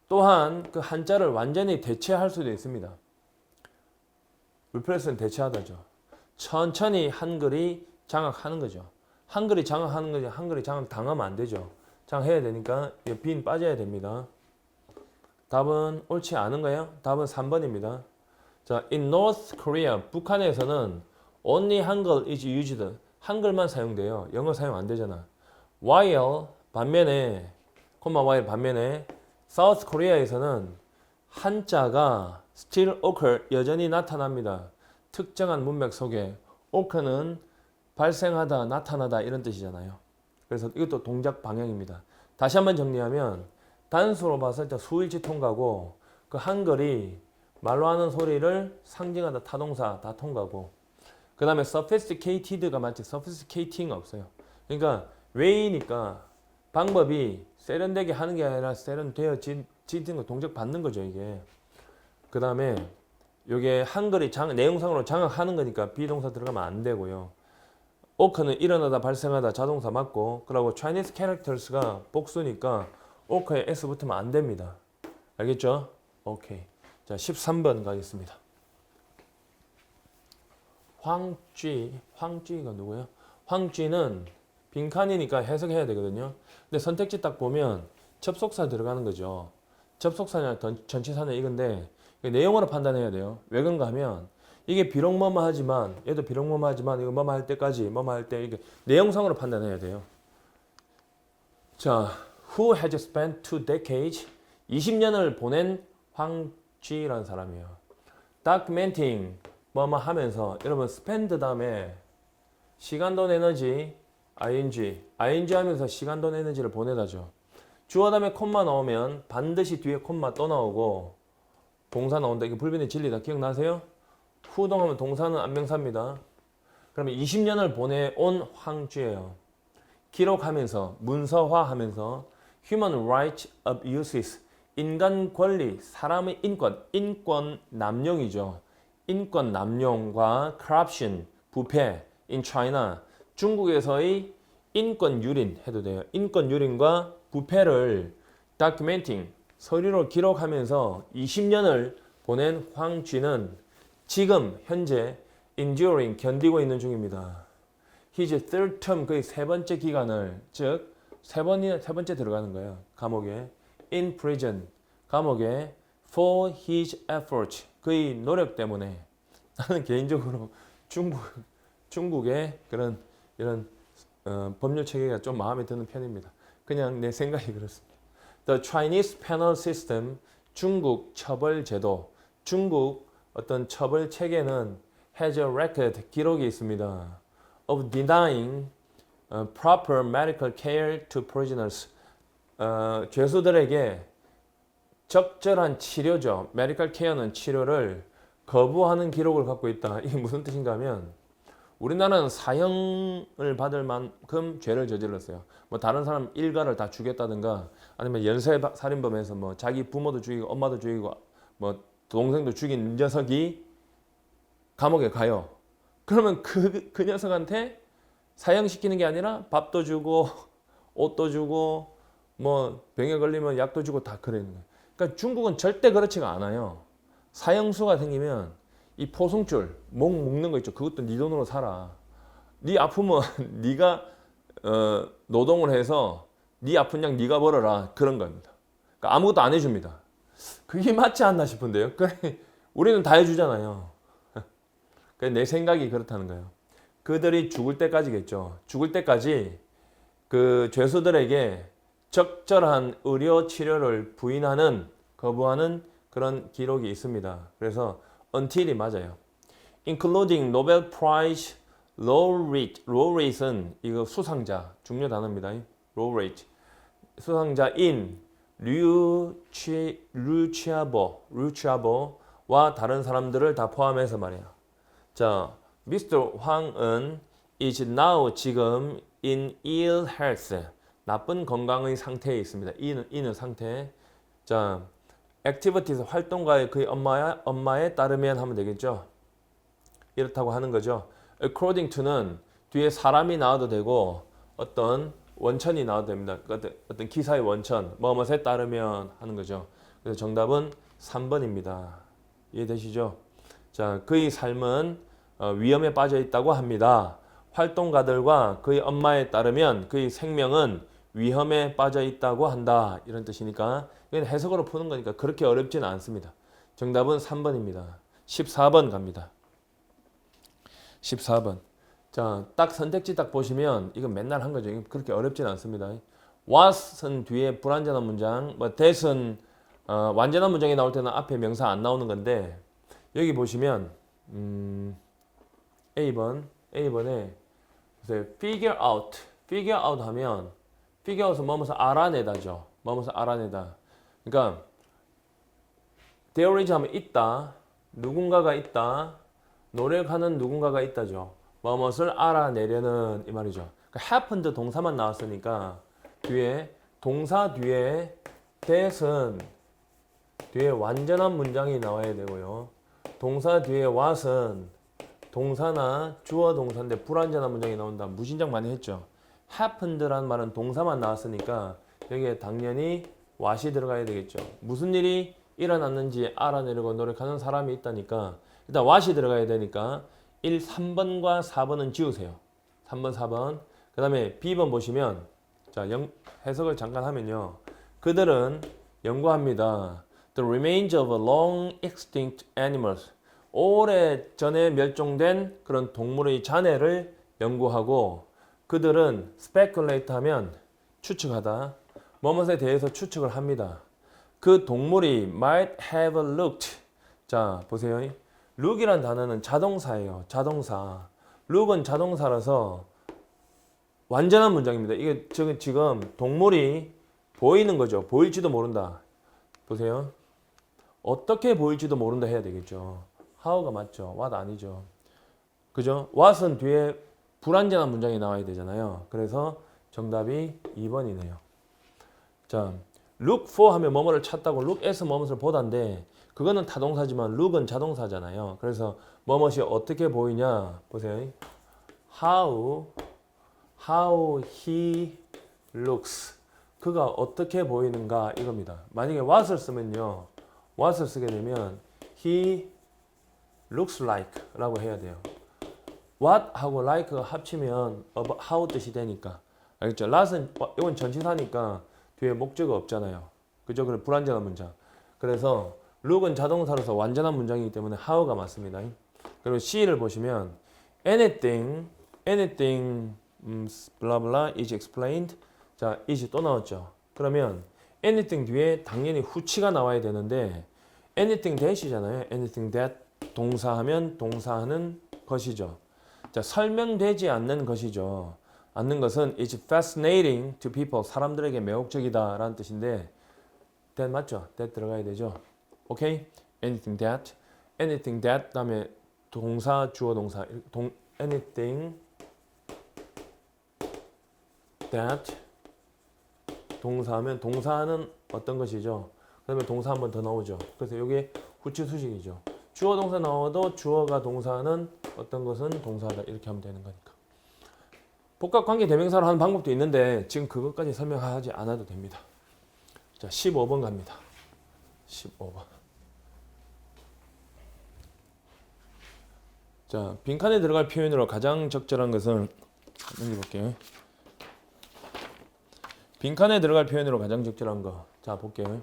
또한 그 한자를 완전히 대체할 수도 있습니다. replace는 대체하다죠. 천천히 한글이 장악하는 거죠. 한글이 장악하는 거지 한글이 장악 당하면 안 되죠. 장악해야 되니까 빈 빠져야 됩니다. 답은 옳지 않은 거예요. 답은 3번입니다. 자, in North Korea, 북한에서는 only 한글 is used. 한글만 사용돼요. 영어 사용 안 되잖아. while 반면에 while 반면에 South Korea에서는 한자가 still occur 여전히 나타납니다. 특정한 문맥 속에 occur는 발생하다, 나타나다 이런 뜻이잖아요. 그래서 이것도 동작 방향입니다. 다시 한번 정리하면 단수로 봤을 때 수일치 통과고 그 한글이 말로 하는 소리를 상징하다 타동사 다 통과고 그 다음에 sophisticated가 맞지 sophisticating 없어요. 그러니까 way니까 방법이 세련되게 하는 게 아니라 세련되어진 거 동작 받는 거죠 이게. 그 다음에 이게 한글이 내용상으로 장악하는 거니까 비동사 들어가면 안 되고요. 오크는 일어나다 발생하다 자동사 맞고 그리고 Chinese characters가 복수니까 오크에 s 붙으면 안 됩니다. 알겠죠? 오케이. 자, 13번 가겠습니다. 황쥐가 누구예요? 황쥐는 빈칸이니까 해석해야 되거든요. 근데 선택지 딱 보면 접속사 들어가는 거죠. 접속사냐 전치사냐 이건데 내용으로 판단해야 돼요. 왜 그런가 하면 이게 비록 뭐뭐 하지만 얘도 비록 뭐뭐 하지만 이거 뭐뭐 할 때까지 뭐뭐 할 때 이게 내용상으로 판단해야 돼요. 자, who has spent 2 decades 20년을 보낸 황쥐라는 사람이에요. documenting 뭐뭐 하면서 여러분 spend 다음에 시간 돈 에너지 ing 하면서 시간 돈 에너지를 보내다죠. 주어 다음에 콤마 나오면 반드시 뒤에 콤마 또 나오고 동사 나온다. 이게 불변의 진리다. 기억나세요? 후동하면 동사는 안명사입니다. 그러면 20년을 보내온 황쥐예요. 기록하면서 문서화하면서 Human Rights Abuses 인간 권리, 사람의 인권 남용이죠. 인권 남용과 corruption, 부패 in China 중국에서의 인권 유린 해도 돼요. 인권 유린과 부패를 documenting 서류로 기록하면서 20년을 보낸 황쥐는 지금 현재 enduring 견디고 있는 중입니다. his third term 그의 세 번째 기간을 즉 세 번째 들어가는 거예요. 감옥에 in prison 감옥에 for his efforts 그의 노력 때문에 나는 개인적으로 중국의 그런 이런 법률 체계가 좀 마음에 드는 편입니다. 그냥 내 생각이 그렇습니다. The Chinese penal system 중국 처벌 제도 중국 어떤 처벌 체계는 has a record 기록이 있습니다. of denying proper medical care to prisoners 죄수들에게 적절한 치료죠. medical care는 치료를 거부하는 기록을 갖고 있다. 이게 무슨 뜻인가 하면 우리나라는 사형을 받을 만큼 죄를 저질렀어요. 뭐 다른 사람 일가를 다 죽였다든가 아니면 연쇄살인범에서 뭐 자기 부모도 죽이고 엄마도 죽이고 뭐 동생도 죽인 녀석이 감옥에 가요. 그러면 그 녀석한테 사형시키는 게 아니라 밥도 주고 옷도 주고 뭐 병에 걸리면 약도 주고 다 그러는 거예요. 그러니까 중국은 절대 그렇지가 않아요. 사형수가 생기면 이 포승줄 목 묶는 거 있죠. 그것도 네 돈으로 사라. 네 아프면 네가 노동을 해서 네 아픈 약 네가 벌어라 그런 겁니다. 그러니까 아무것도 안 해줍니다. 그게 맞지 않나 싶은데요. 그래 우리는 다 해주잖아요. 내 생각이 그렇다는 거예요. 그들이 죽을 때까지겠죠. 죽을 때까지 그 죄수들에게 적절한 의료 치료를 부인하는 거부하는 그런 기록이 있습니다. 그래서 until이 맞아요. including Nobel Prize laureate은 이거 수상자 중요 단어입니다. laureate 수상자인 류치아보와 다른 사람들을 다 포함해서 말이야. 자, Mr. 황은 is now 지금 in ill health 나쁜 건강의 상태에 있습니다. 이는 상태. 자, activities 활동가의 그의 엄마에 따르면 하면 되겠죠. 이렇다고 하는 거죠. according to는 뒤에 사람이 나와도 되고 어떤 원천이 나와도 됩니다. 어떤 기사의 원천, 뭐뭐에 따르면 하는 거죠. 그래서 정답은 3번입니다. 이해되시죠? 자, 그의 삶은 위험에 빠져 있다고 합니다. 활동가들과 그의 엄마에 따르면 그의 생명은 위험에 빠져 있다고 한다. 이런 뜻이니까 이건 해석으로 푸는 거니까 그렇게 어렵지는 않습니다. 정답은 3번입니다. 14번 갑니다. 14번. 자, 딱 선택지 딱 보시면 이건 맨날 한 거죠. 그렇게 어렵진 않습니다. was은 뒤에 불완전한 문장, 뭐 that은 완전한 문장이 나올 때는 앞에 명사 안 나오는 건데 여기 보시면 A번에 figure out 하면 figure out은 뭐뭐서 알아내다죠. 뭐뭐서 알아내다. 그러니까 there is 하면 있다. 누군가가 있다. 노력하는 누군가가 있다죠. 뭐뭇을 알아내려는 이 말이죠. 그러니까 happened 동사만 나왔으니까 뒤에 동사 뒤에 that은 뒤에 완전한 문장이 나와야 되고요. 동사 뒤에 what은 동사나 주어 동사인데 불완전한 문장이 나온다. 무신장 많이 했죠. happened라는 말은 동사만 나왔으니까 여기에 당연히 what이 들어가야 되겠죠. 무슨 일이 일어났는지 알아내려고 노력하는 사람이 있다니까 일단 what이 들어가야 되니까 3번과 4번은 지우세요. 3번, 4번. 그 다음에 B번 보시면 자 해석을 잠깐 하면요. 그들은 연구합니다. The remains of long extinct animals. 오래전에 멸종된 그런 동물의 잔해를 연구하고 그들은 speculate 하면 추측하다. 뭐뭇에 대해서 추측을 합니다. 그 동물이 might have looked. 자, 보세요. look이란 단어는 자동사예요. 자동사. look은 자동사라서 완전한 문장입니다. 이게 지금 동물이 보이는 거죠. 보일지도 모른다. 보세요. 어떻게 보일지도 모른다 해야 되겠죠. how가 맞죠. what 아니죠. 그죠? what은 뒤에 불완전한 문장이 나와야 되잖아요. 그래서 정답이 2번이네요. 자, look for 하면 뭐뭐를 찾다고 look at 뭐뭇을 보다인데 그거는 타동사지만 look은 자동사잖아요. 그래서 뭐뭇이 어떻게 보이냐 보세요. how he looks 그가 어떻게 보이는가 이겁니다. 만약에 what을 쓰면요. what을 쓰게 되면 he looks like 라고 해야 돼요. what하고 like가 합치면 how 뜻이 되니까. 알겠죠? lot은 이건 전치사니까 뒤에 목적어 없잖아요. 그죠? 그래 불완전한 문장. 그래서 look은 자동사로서 완전한 문장이기 때문에 how가 맞습니다. 그리고 C를 보시면 anything blah blah is explained. 자, is 또 나왔죠. 그러면 anything 뒤에 당연히 후치가 나와야 되는데 anything that이잖아요. anything that 동사하면 동사하는 것이죠. 자, 설명되지 않는 것이죠. 않는 것은 is fascinating to people. 사람들에게 매혹적이다 라는 뜻인데 that 맞죠? that 들어가야 되죠. 오케이? anything that 다음에 동사, 주어, 동사 anything that 동사하면 동사는 어떤 것이죠? 그다음에 동사 한 번 더 나오죠. 그래서 이게 후치 수식이죠. 주어 동사 나와도 주어가 동사는 어떤 것은 동사다 이렇게 하면 되는 거니까. 복합관계 대명사로 하는 방법도 있는데 지금 그것까지 설명하지 않아도 됩니다. 자, 15번 갑니다. 15번. 자, 빈칸에 들어갈 표현으로 가장 적절한 것은 넘겨볼게요. 빈칸에 들어갈 표현으로 가장 적절한 거. 자, 볼게요.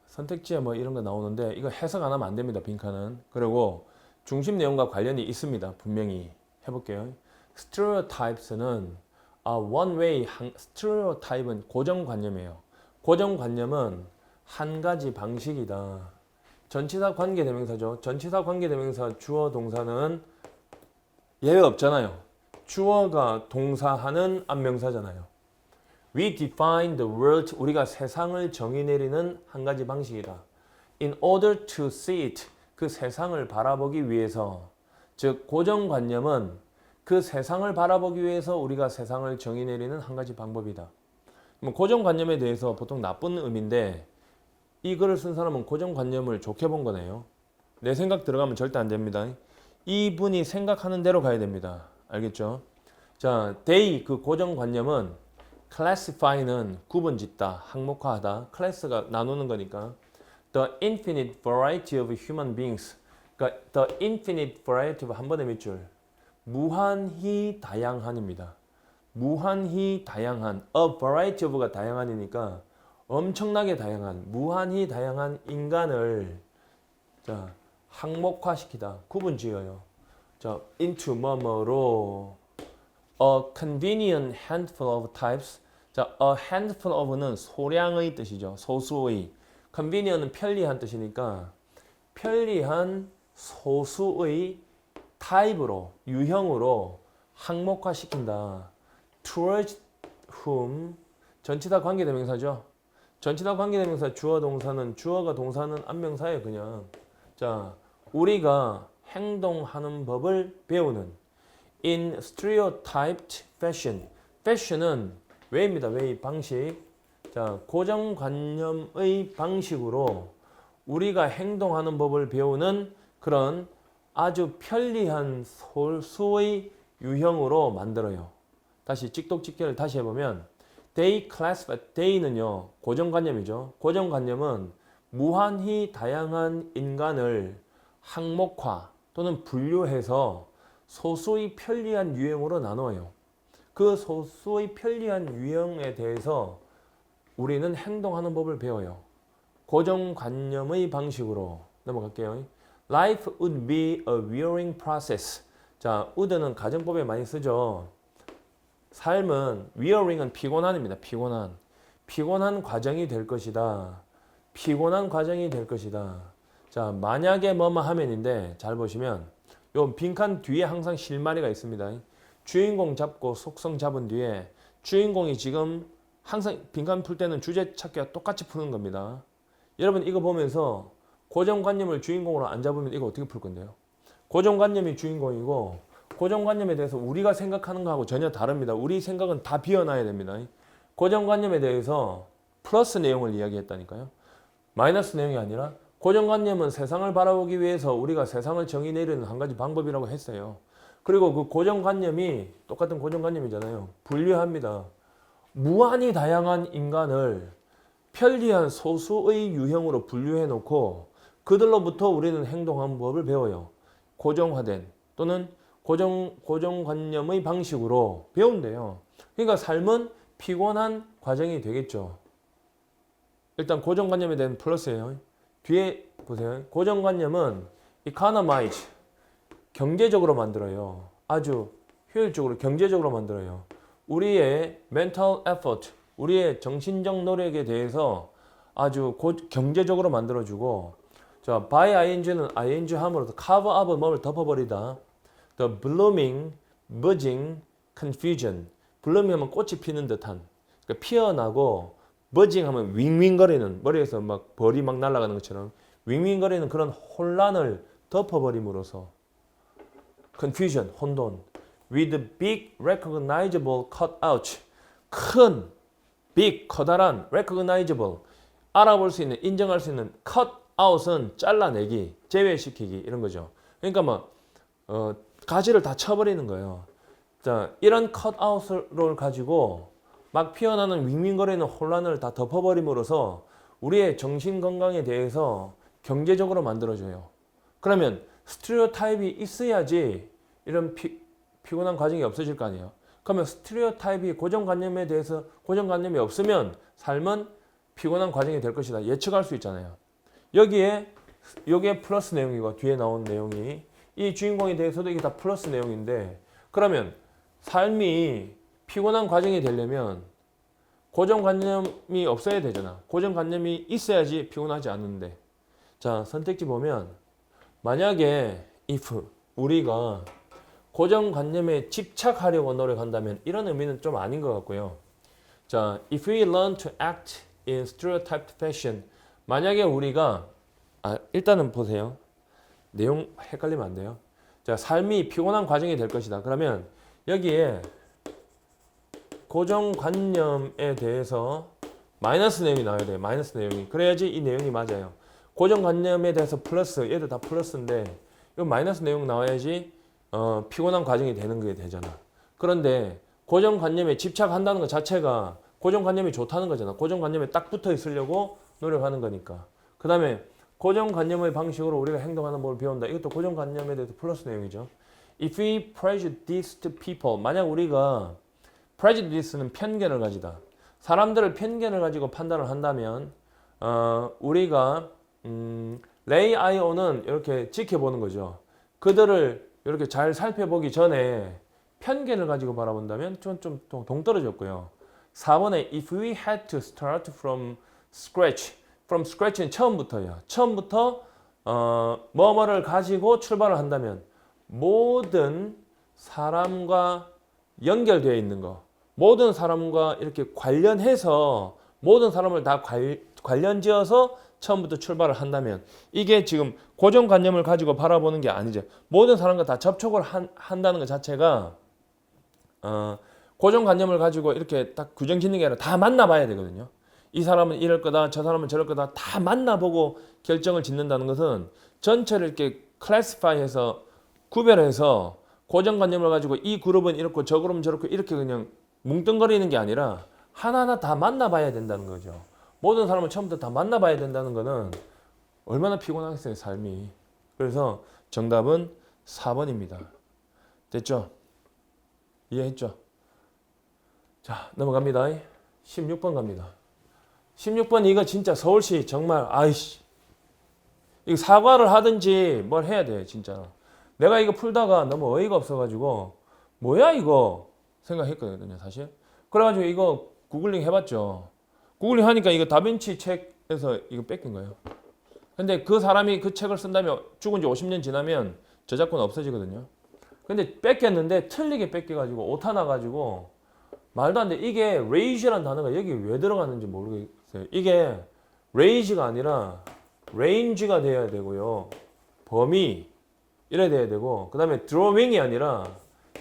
선택지에 뭐 이런 거 나오는데 이거 해석 안 하면 안 됩니다. 빈칸은. 그리고 중심 내용과 관련이 있습니다. 분명히 해볼게요. stereotypes는 one way. stereotype은 고정관념이에요. 고정관념은 한 가지 방식이다. 전치사 관계대명사죠. 전치사 관계대명사 주어 동사는 예외 없잖아요. 주어가 동사하는 안명사잖아요. We define the world. 우리가 세상을 정의 내리는 한 가지 방식이다. In order to see it. 그 세상을 바라보기 위해서. 즉 고정관념은 그 세상을 바라보기 위해서 우리가 세상을 정의 내리는 한 가지 방법이다. 고정관념에 대해서 보통 나쁜 의미인데 이 글을 쓴 사람은 고정관념을 좋게 본 거네요. 내 생각 들어가면 절대 안 됩니다. 이분이 생각하는 대로 가야 됩니다. 알겠죠? 자, they 그 고정관념은 classify는 구분짓다, 항목화하다. 클래스가 나누는 거니까. The infinite variety of human beings. 그러니까 the infinite variety of 한 번에 몇 줄? 무한히 다양한입니다. 무한히 다양한. A variety of가 다양한이니까 엄청나게 다양한, 무한히 다양한 인간을 자, 항목화시키다, 구분지어요. 자, into 뭐뭐로 a convenient handful of types. 자, a handful of는 소량의 뜻이죠. 소수의. convenient은 편리한 뜻이니까 편리한 소수의 타입으로, 유형으로 항목화시킨다. towards whom 전치사 관계대명사죠. 전치사 관계대명사 주어 동사는 주어가 동사는 안명사예요. 그냥. 자, 우리가 행동하는 법을 배우는 in stereotyped fashion. fashion은 way입니다. way 방식. 자, 고정관념의 방식으로 우리가 행동하는 법을 배우는 그런 아주 편리한 소수의 유형으로 만들어요. 다시 찍독찍기를 다시 해보면 they classify, they는요 고정관념이죠. 고정관념은 무한히 다양한 인간을 항목화 또는 분류해서 소수의 편리한 유형으로 나누어요. 그 소수의 편리한 유형에 대해서 우리는 행동하는 법을 배워요. 고정관념의 방식으로 넘어갈게요. Life would be a wearing process. 자, would는 가정법에 많이 쓰죠. 삶은 wearing은 피곤한입니다. 피곤한 과정이 될 것이다. 피곤한 과정이 될 것이다. 자, 만약에 뭐뭐 하면인데 잘 보시면 요 빈칸 뒤에 항상 실마리가 있습니다. 주인공 잡고 속성 잡은 뒤에 주인공이 지금 항상 빈칸 풀 때는 주제 찾기가 똑같이 푸는 겁니다. 여러분 이거 보면서 고정관념을 주인공으로 안 잡으면 이거 어떻게 풀 건데요? 고정관념이 주인공이고 고정관념에 대해서 우리가 생각하는 거하고 전혀 다릅니다. 우리 생각은 다 비워놔야 됩니다. 고정관념에 대해서 플러스 내용을 이야기했다니까요. 마이너스 내용이 아니라 고정관념은 세상을 바라보기 위해서 우리가 세상을 정의 내리는 한 가지 방법이라고 했어요. 그리고 그 고정관념이 똑같은 고정관념이잖아요. 분류합니다. 무한히 다양한 인간을 편리한 소수의 유형으로 분류해 놓고 그들로부터 우리는 행동하는 법을 배워요. 고정화된 또는 고정관념의 방식으로 배운대요. 그러니까 삶은 피곤한 과정이 되겠죠. 일단 고정관념에 대한 플러스예요. 뒤에 보세요. 고정관념은 economize, 경제적으로 만들어요. 아주 효율적으로 경제적으로 만들어요. 우리의 mental effort, 우리의 정신적 노력에 대해서 아주 경제적으로 만들어주고, 자, by ing는 ing 함으로써 cover up은 뭐를 덮어버리다. The blooming, budding, confusion. blooming 하면 꽃이 피는 듯한, 그러니까 피어나고, budding 하면 윙윙거리는, 머리에서 막 벌이 막 날아가는 것처럼 윙윙거리는 그런 혼란을 덮어버림으로써 confusion, 혼돈. With big recognizable cutout. 큰, big, 커다란, recognizable. 알아볼 수 있는, 인정할 수 있는 cutout은 잘라내기, 제외시키기 이런 거죠. 그러니까 뭐 가지를 다 쳐버리는 거예요. 자, 이런 cutout을 가지고 막 피어나는 윙윙거리는 혼란을 다 덮어버림으로써 우리의 정신 건강에 대해서 경제적으로 만들어줘요. 그러면 스테레오타입이 있어야지 이런 피곤한 과정이 없어질 거 아니에요. 그러면 스테레오타입이 고정관념에 대해서 고정관념이 없으면 삶은 피곤한 과정이 될 것이다. 예측할 수 있잖아요. 여기에 플러스 내용이고 뒤에 나온 내용이 이 주인공에 대해서도 이게 다 플러스 내용인데, 그러면 삶이 피곤한 과정이 되려면 고정관념이 없어야 되잖아. 고정관념이 있어야지 피곤하지 않는데. 자, 선택지 보면 만약에 if 우리가 고정관념에 집착하려고 노력한다면 이런 의미는 좀 아닌 것 같고요. 자, if we learn to act in stereotyped fashion. 만약에 우리가 일단은 보세요. 내용 헷갈리면 안 돼요. 자, 삶이 피곤한 과정이 될 것이다. 그러면 여기에 고정관념에 대해서 마이너스 내용이 나와야 돼요. 마이너스 내용이. 그래야지 이 내용이 맞아요. 고정관념에 대해서 플러스, 얘도 다 플러스인데 이 마이너스 내용 나와야지 피곤한 과정이 되는 게 되잖아. 그런데 고정관념에 집착한다는 것 자체가 고정관념이 좋다는 거잖아. 고정관념에 딱 붙어 있으려고 노력하는 거니까. 그 다음에 고정관념의 방식으로 우리가 행동하는 법을 배운다. 이것도 고정관념에 대해서 플러스 내용이죠. If we prejudice people. 만약 우리가 prejudice는 편견을 가지다. 사람들을 편견을 가지고 판단을 한다면 우리가 lay eye on은 이렇게 지켜보는 거죠. 그들을 이렇게 잘 살펴보기 전에 편견을 가지고 바라본다면 좀 동떨어졌고요. 4번에 if we had to start from scratch. from scratch는 처음부터예요. 처음부터 뭐뭐를 가지고 출발을 한다면 모든 사람과 연결되어 있는 거, 모든 사람과 이렇게 관련해서 모든 사람을 다 관련지어서 처음부터 출발을 한다면 이게 지금 고정관념을 가지고 바라보는 게 아니죠. 모든 사람과 다 접촉을 한다는 것 자체가 고정관념을 가지고 이렇게 딱 규정짓는 게 아니라 다 만나봐야 되거든요. 이 사람은 이럴 거다, 저 사람은 저럴 거다 다 만나보고 결정을 짓는다는 것은 전체를 이렇게 클래시파이해서 구별해서 고정관념을 가지고 이 그룹은 이렇고 저 그룹은 저렇고 이렇게 그냥 뭉뚱거리는 게 아니라 하나하나 다 만나봐야 된다는 거죠. 모든 사람을 처음부터 다 만나봐야 된다는 거는 얼마나 피곤하겠어요, 삶이. 그래서 정답은 4번입니다. 됐죠? 이해했죠? 자, 넘어갑니다. 16번 갑니다. 16번 이거 진짜 서울시 정말 이거 사과를 하든지 뭘 해야 돼 진짜. 내가 이거 풀다가 너무 어이가 없어가지고 뭐야 이거 생각했거든요 사실. 그래가지고 이거 구글링 해봤죠. 구글링 하니까 이거 다빈치 책에서 이거 뺏긴 거예요. 근데 그 사람이 그 책을 쓴다면 죽은 지 50년 지나면 저작권 없어지거든요. 근데 뺏겼는데 틀리게 뺏겨가지고 오타 나가지고 말도 안 돼. 이게 raise라는 단어가 여기 왜 들어갔는지 모르겠어요. 이게 raise가 아니라 range가 돼야 되고요. 범위 이래야 돼야 되고, 그 다음에 drawing이 아니라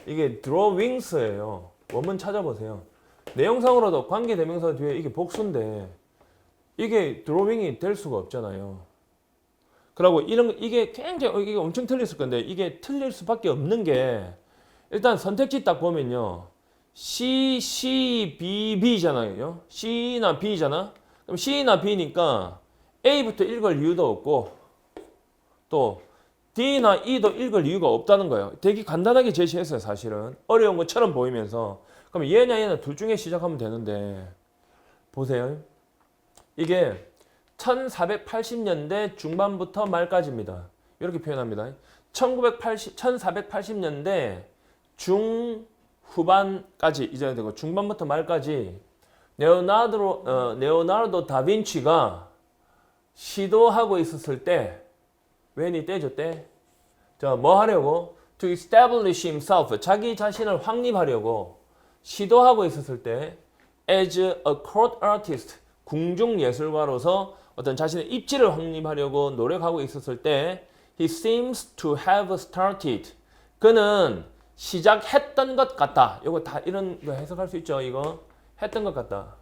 이게 drawings예요. 원문 찾아보세요. 내용상으로도 관계대명사 뒤에 이게 복수인데 이게 drawing이 될 수가 없잖아요. 그리고 이게 굉장히 이게 엄청 틀렸을 건데 이게 틀릴 수밖에 없는 게 일단 선택지 딱 보면요. C, B, B잖아요. C나 B잖아. 그럼 C나 B니까 A부터 읽을 이유도 없고 또 D나 E도 읽을 이유가 없다는 거예요. 되게 간단하게 제시했어요, 사실은. 어려운 것처럼 보이면서. 그럼 얘냐 얘나 둘 중에 시작하면 되는데 보세요. 이게 1480년대 중반부터 말까지입니다. 이렇게 표현합니다. 1480년대 중후반까지 이제 되고 중반부터 말까지 레오나르도 다빈치가 시도하고 있었을 때 웬이 때죠 때? 자, 뭐 하려고? To establish himself. 자기 자신을 확립하려고 시도하고 있었을 때 as a court artist. 궁중 예술가로서 어떤 자신의 입지를 확립하려고 노력하고 있었을 때 he seems to have started. 그는 시작했던 것 같다. 이거 다 이런 거 해석할 수 있죠. 이거 했던 것 같다.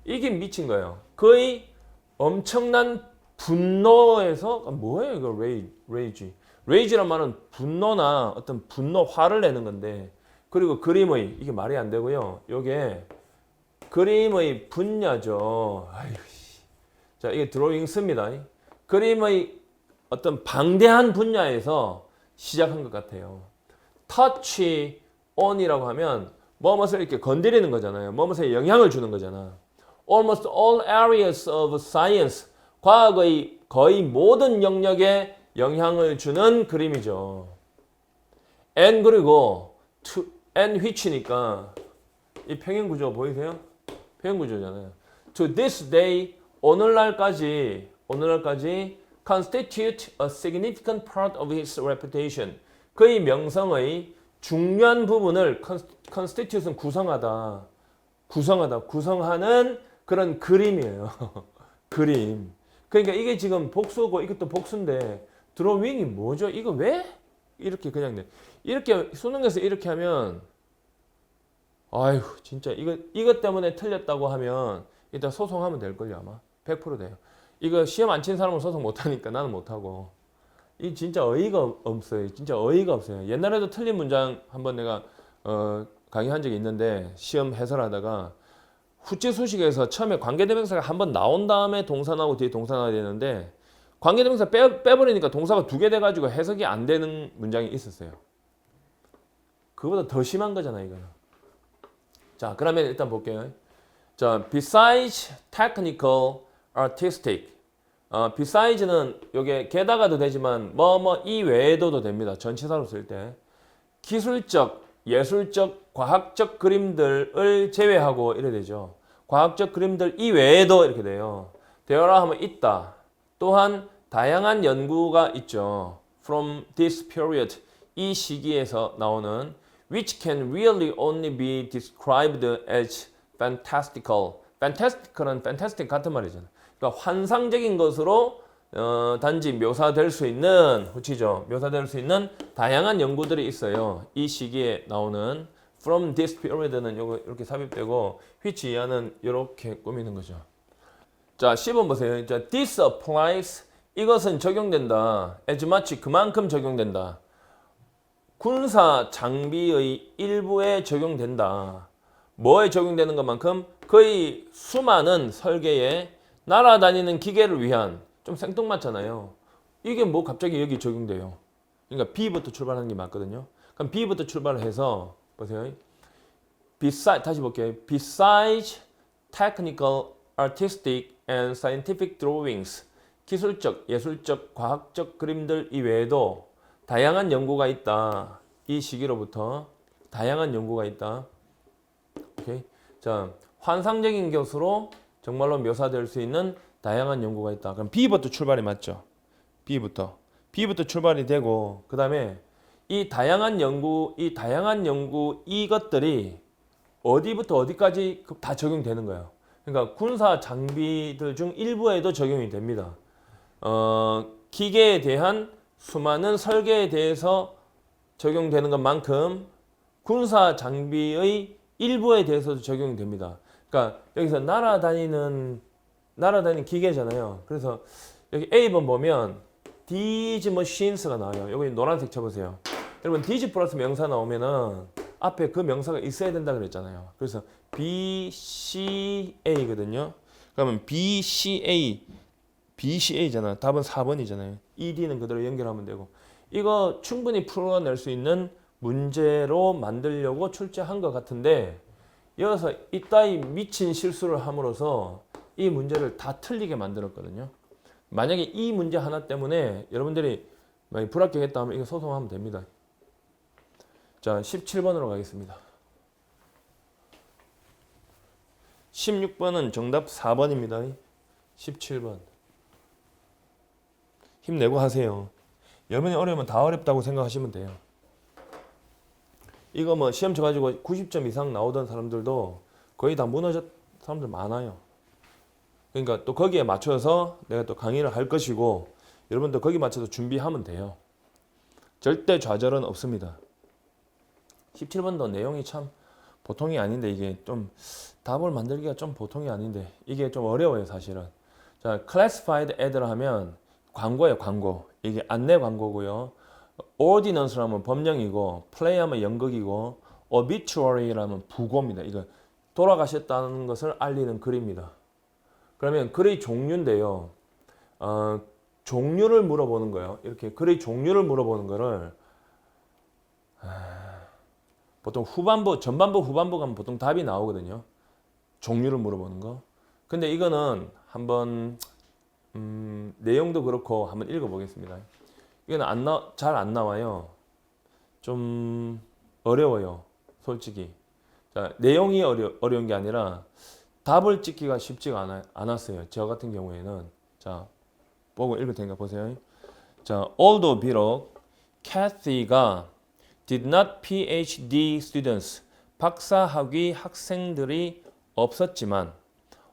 이게 미친 거예요. 거의 엄청난 분노에서 뭐예요 이거 rage. rage란 말은 분노나 어떤 분노 화를 내는 건데 그리고 그림의 이게 말이 안 되고요. 요게 그림의 분야죠. 아이고. 자, 이게 드로잉스입니다. 그림의 어떤 방대한 분야에서 시작한 것 같아요. touch on이라고 하면 뭐뭇을 이렇게 건드리는 거잖아요. 뭐뭇에 영향을 주는 거잖아. Almost all areas of science. 과학의 거의 모든 영역에 영향을 주는 그림이죠. and 그리고 to and which니까 이 평행구조 보이세요? 평행구조잖아요. To this day 오늘날까지 constitute a significant part of his reputation. 그의 명성의 중요한 부분을 constitute는 구성하는 그런 그림이에요. 그림. 그러니까 이게 지금 복수고 이것도 복수인데 드로잉이 뭐죠? 이거 왜 이렇게 그냥 돼? 이렇게 수능에서 이렇게 하면 아휴 진짜 이것 때문에 틀렸다고 하면 일단 소송하면 될걸요 아마 100% 돼요. 이거 시험 안 친 사람은 소송 못하니까 나는 못하고 이 진짜 어이가 없어요. 진짜 어이가 없어요. 옛날에도 틀린 문장 한번 내가 강의한 적이 있는데 시험 해설하다가 후치수식에서 처음에 관계대명사가 한번 나온 다음에 동사 나오고 뒤에 동사 나와야 되는데 관계대명사 빼버리니까 동사가 두 개 돼가지고 해석이 안 되는 문장이 있었어요. 그거보다 더 심한 거잖아 이거는. 자 그러면 일단 볼게요. 자 besides technical, artistic. beside는 요게 게다가도 되지만 이 외에도도 됩니다. 전치사로 쓸 때 기술적, 예술적, 과학적 그림들을 제외하고 이래 되죠. 과학적 그림들 이외에도 이렇게 돼요. 되어라 하면 있다. 또한 다양한 연구가 있죠. From this period, 이 시기에서 나오는 which can really only be described as fantastical. fantastical은 fantastic 같은 말이잖아요. 그러니까 환상적인 것으로 단지 묘사될 수 있는 후치죠. 묘사될 수 있는 다양한 연구들이 있어요. 이 시기에 나오는 from this period는 요거 이렇게 삽입되고 which 이하는 이렇게 꾸미는 거죠. 자, 10번 보세요. 자, this applies 이것은 적용된다. as much 그만큼 적용된다. 군사 장비의 일부에 적용된다. 뭐에 적용되는 것만큼 거의 수많은 설계에 날아다니는 기계를 위한 좀 생뚱맞잖아요. 이게 뭐 갑자기 여기 적용돼요. 그러니까 B부터 출발하는 게 맞거든요. 그럼 B부터 출발을 해서 보세요. 다시 볼게요. Besides technical, artistic and scientific drawings. 기술적, 예술적, 과학적 그림들 이외에도 다양한 연구가 있다. 이 시기로부터 다양한 연구가 있다. 오케이. 자, 환상적인 것으로 정말로 묘사될 수 있는 다양한 연구가 있다. 그럼 B부터 출발이 맞죠? B부터 출발이 되고 그 다음에 이 다양한 연구 이것들이 어디부터 어디까지 다 적용되는 거예요. 그러니까 군사 장비들 중 일부에도 적용이 됩니다. 기계에 대한 수많은 설계에 대해서 적용되는 것만큼 군사 장비의 일부에 대해서도 적용이 됩니다. 그러니까 여기서 날아다니는 기계잖아요. 그래서 여기 A번 보면 these machines가 나와요. 여기 노란색 쳐보세요. 여러분 these 플러스 명사 나오면은 앞에 그 명사가 있어야 된다 그랬잖아요. 그래서 BCA거든요. 그러면 BCA잖아. 답은 4번이잖아요. ED는 그대로 연결하면 되고 이거 충분히 풀어낼 수 있는 문제로 만들려고 출제한 것 같은데 여기서 이따위 미친 실수를 함으로써 이 문제를 다 틀리게 만들었거든요. 만약에 이 문제 하나 때문에 여러분들이 만약 불합격했다 하면 이거 소송하면 됩니다. 자, 17번으로 가겠습니다. 16번은 정답 4번입니다. 17번. 힘내고 하세요. 여러분이 어려우면 다 어렵다고 생각하시면 돼요. 이거 뭐 시험 쳐가지고 90점 이상 나오던 사람들도 거의 다 무너졌 사람들 많아요. 그러니까 또 거기에 맞춰서 내가 또 강의를 할 것이고 여러분도 거기 맞춰서 준비하면 돼요. 절대 좌절은 없습니다. 17번도 내용이 참 보통이 아닌데 이게 좀 답을 만들기가 좀 보통이 아닌데 이게 좀 어려워요 사실은. 자, classified ad를 하면 광고예요 광고. 이게 안내 광고고요. ordinance라면 법령이고 play하면 연극이고 obituary라면 부고입니다. 이거 돌아가셨다는 것을 알리는 글입니다. 그러면 글의 종류인데요. 종류를 물어보는 거예요. 이렇게 글의 종류를 물어보는 거를 보통 후반부, 전반부, 후반부 가면 보통 답이 나오거든요. 종류를 물어보는 거. 근데 이거는 한번 내용도 그렇고 한번 읽어보겠습니다. 이거는 잘 안 나와요. 좀 어려워요. 솔직히. 자, 내용이 어려운 게 아니라 답을 찍기가 쉽지가 않았어요. 저 같은 경우에는. 자, 보고 읽을 테니까 보세요. 자, although 비록 Kathy가 did not PhD students 박사학위 학생들이 없었지만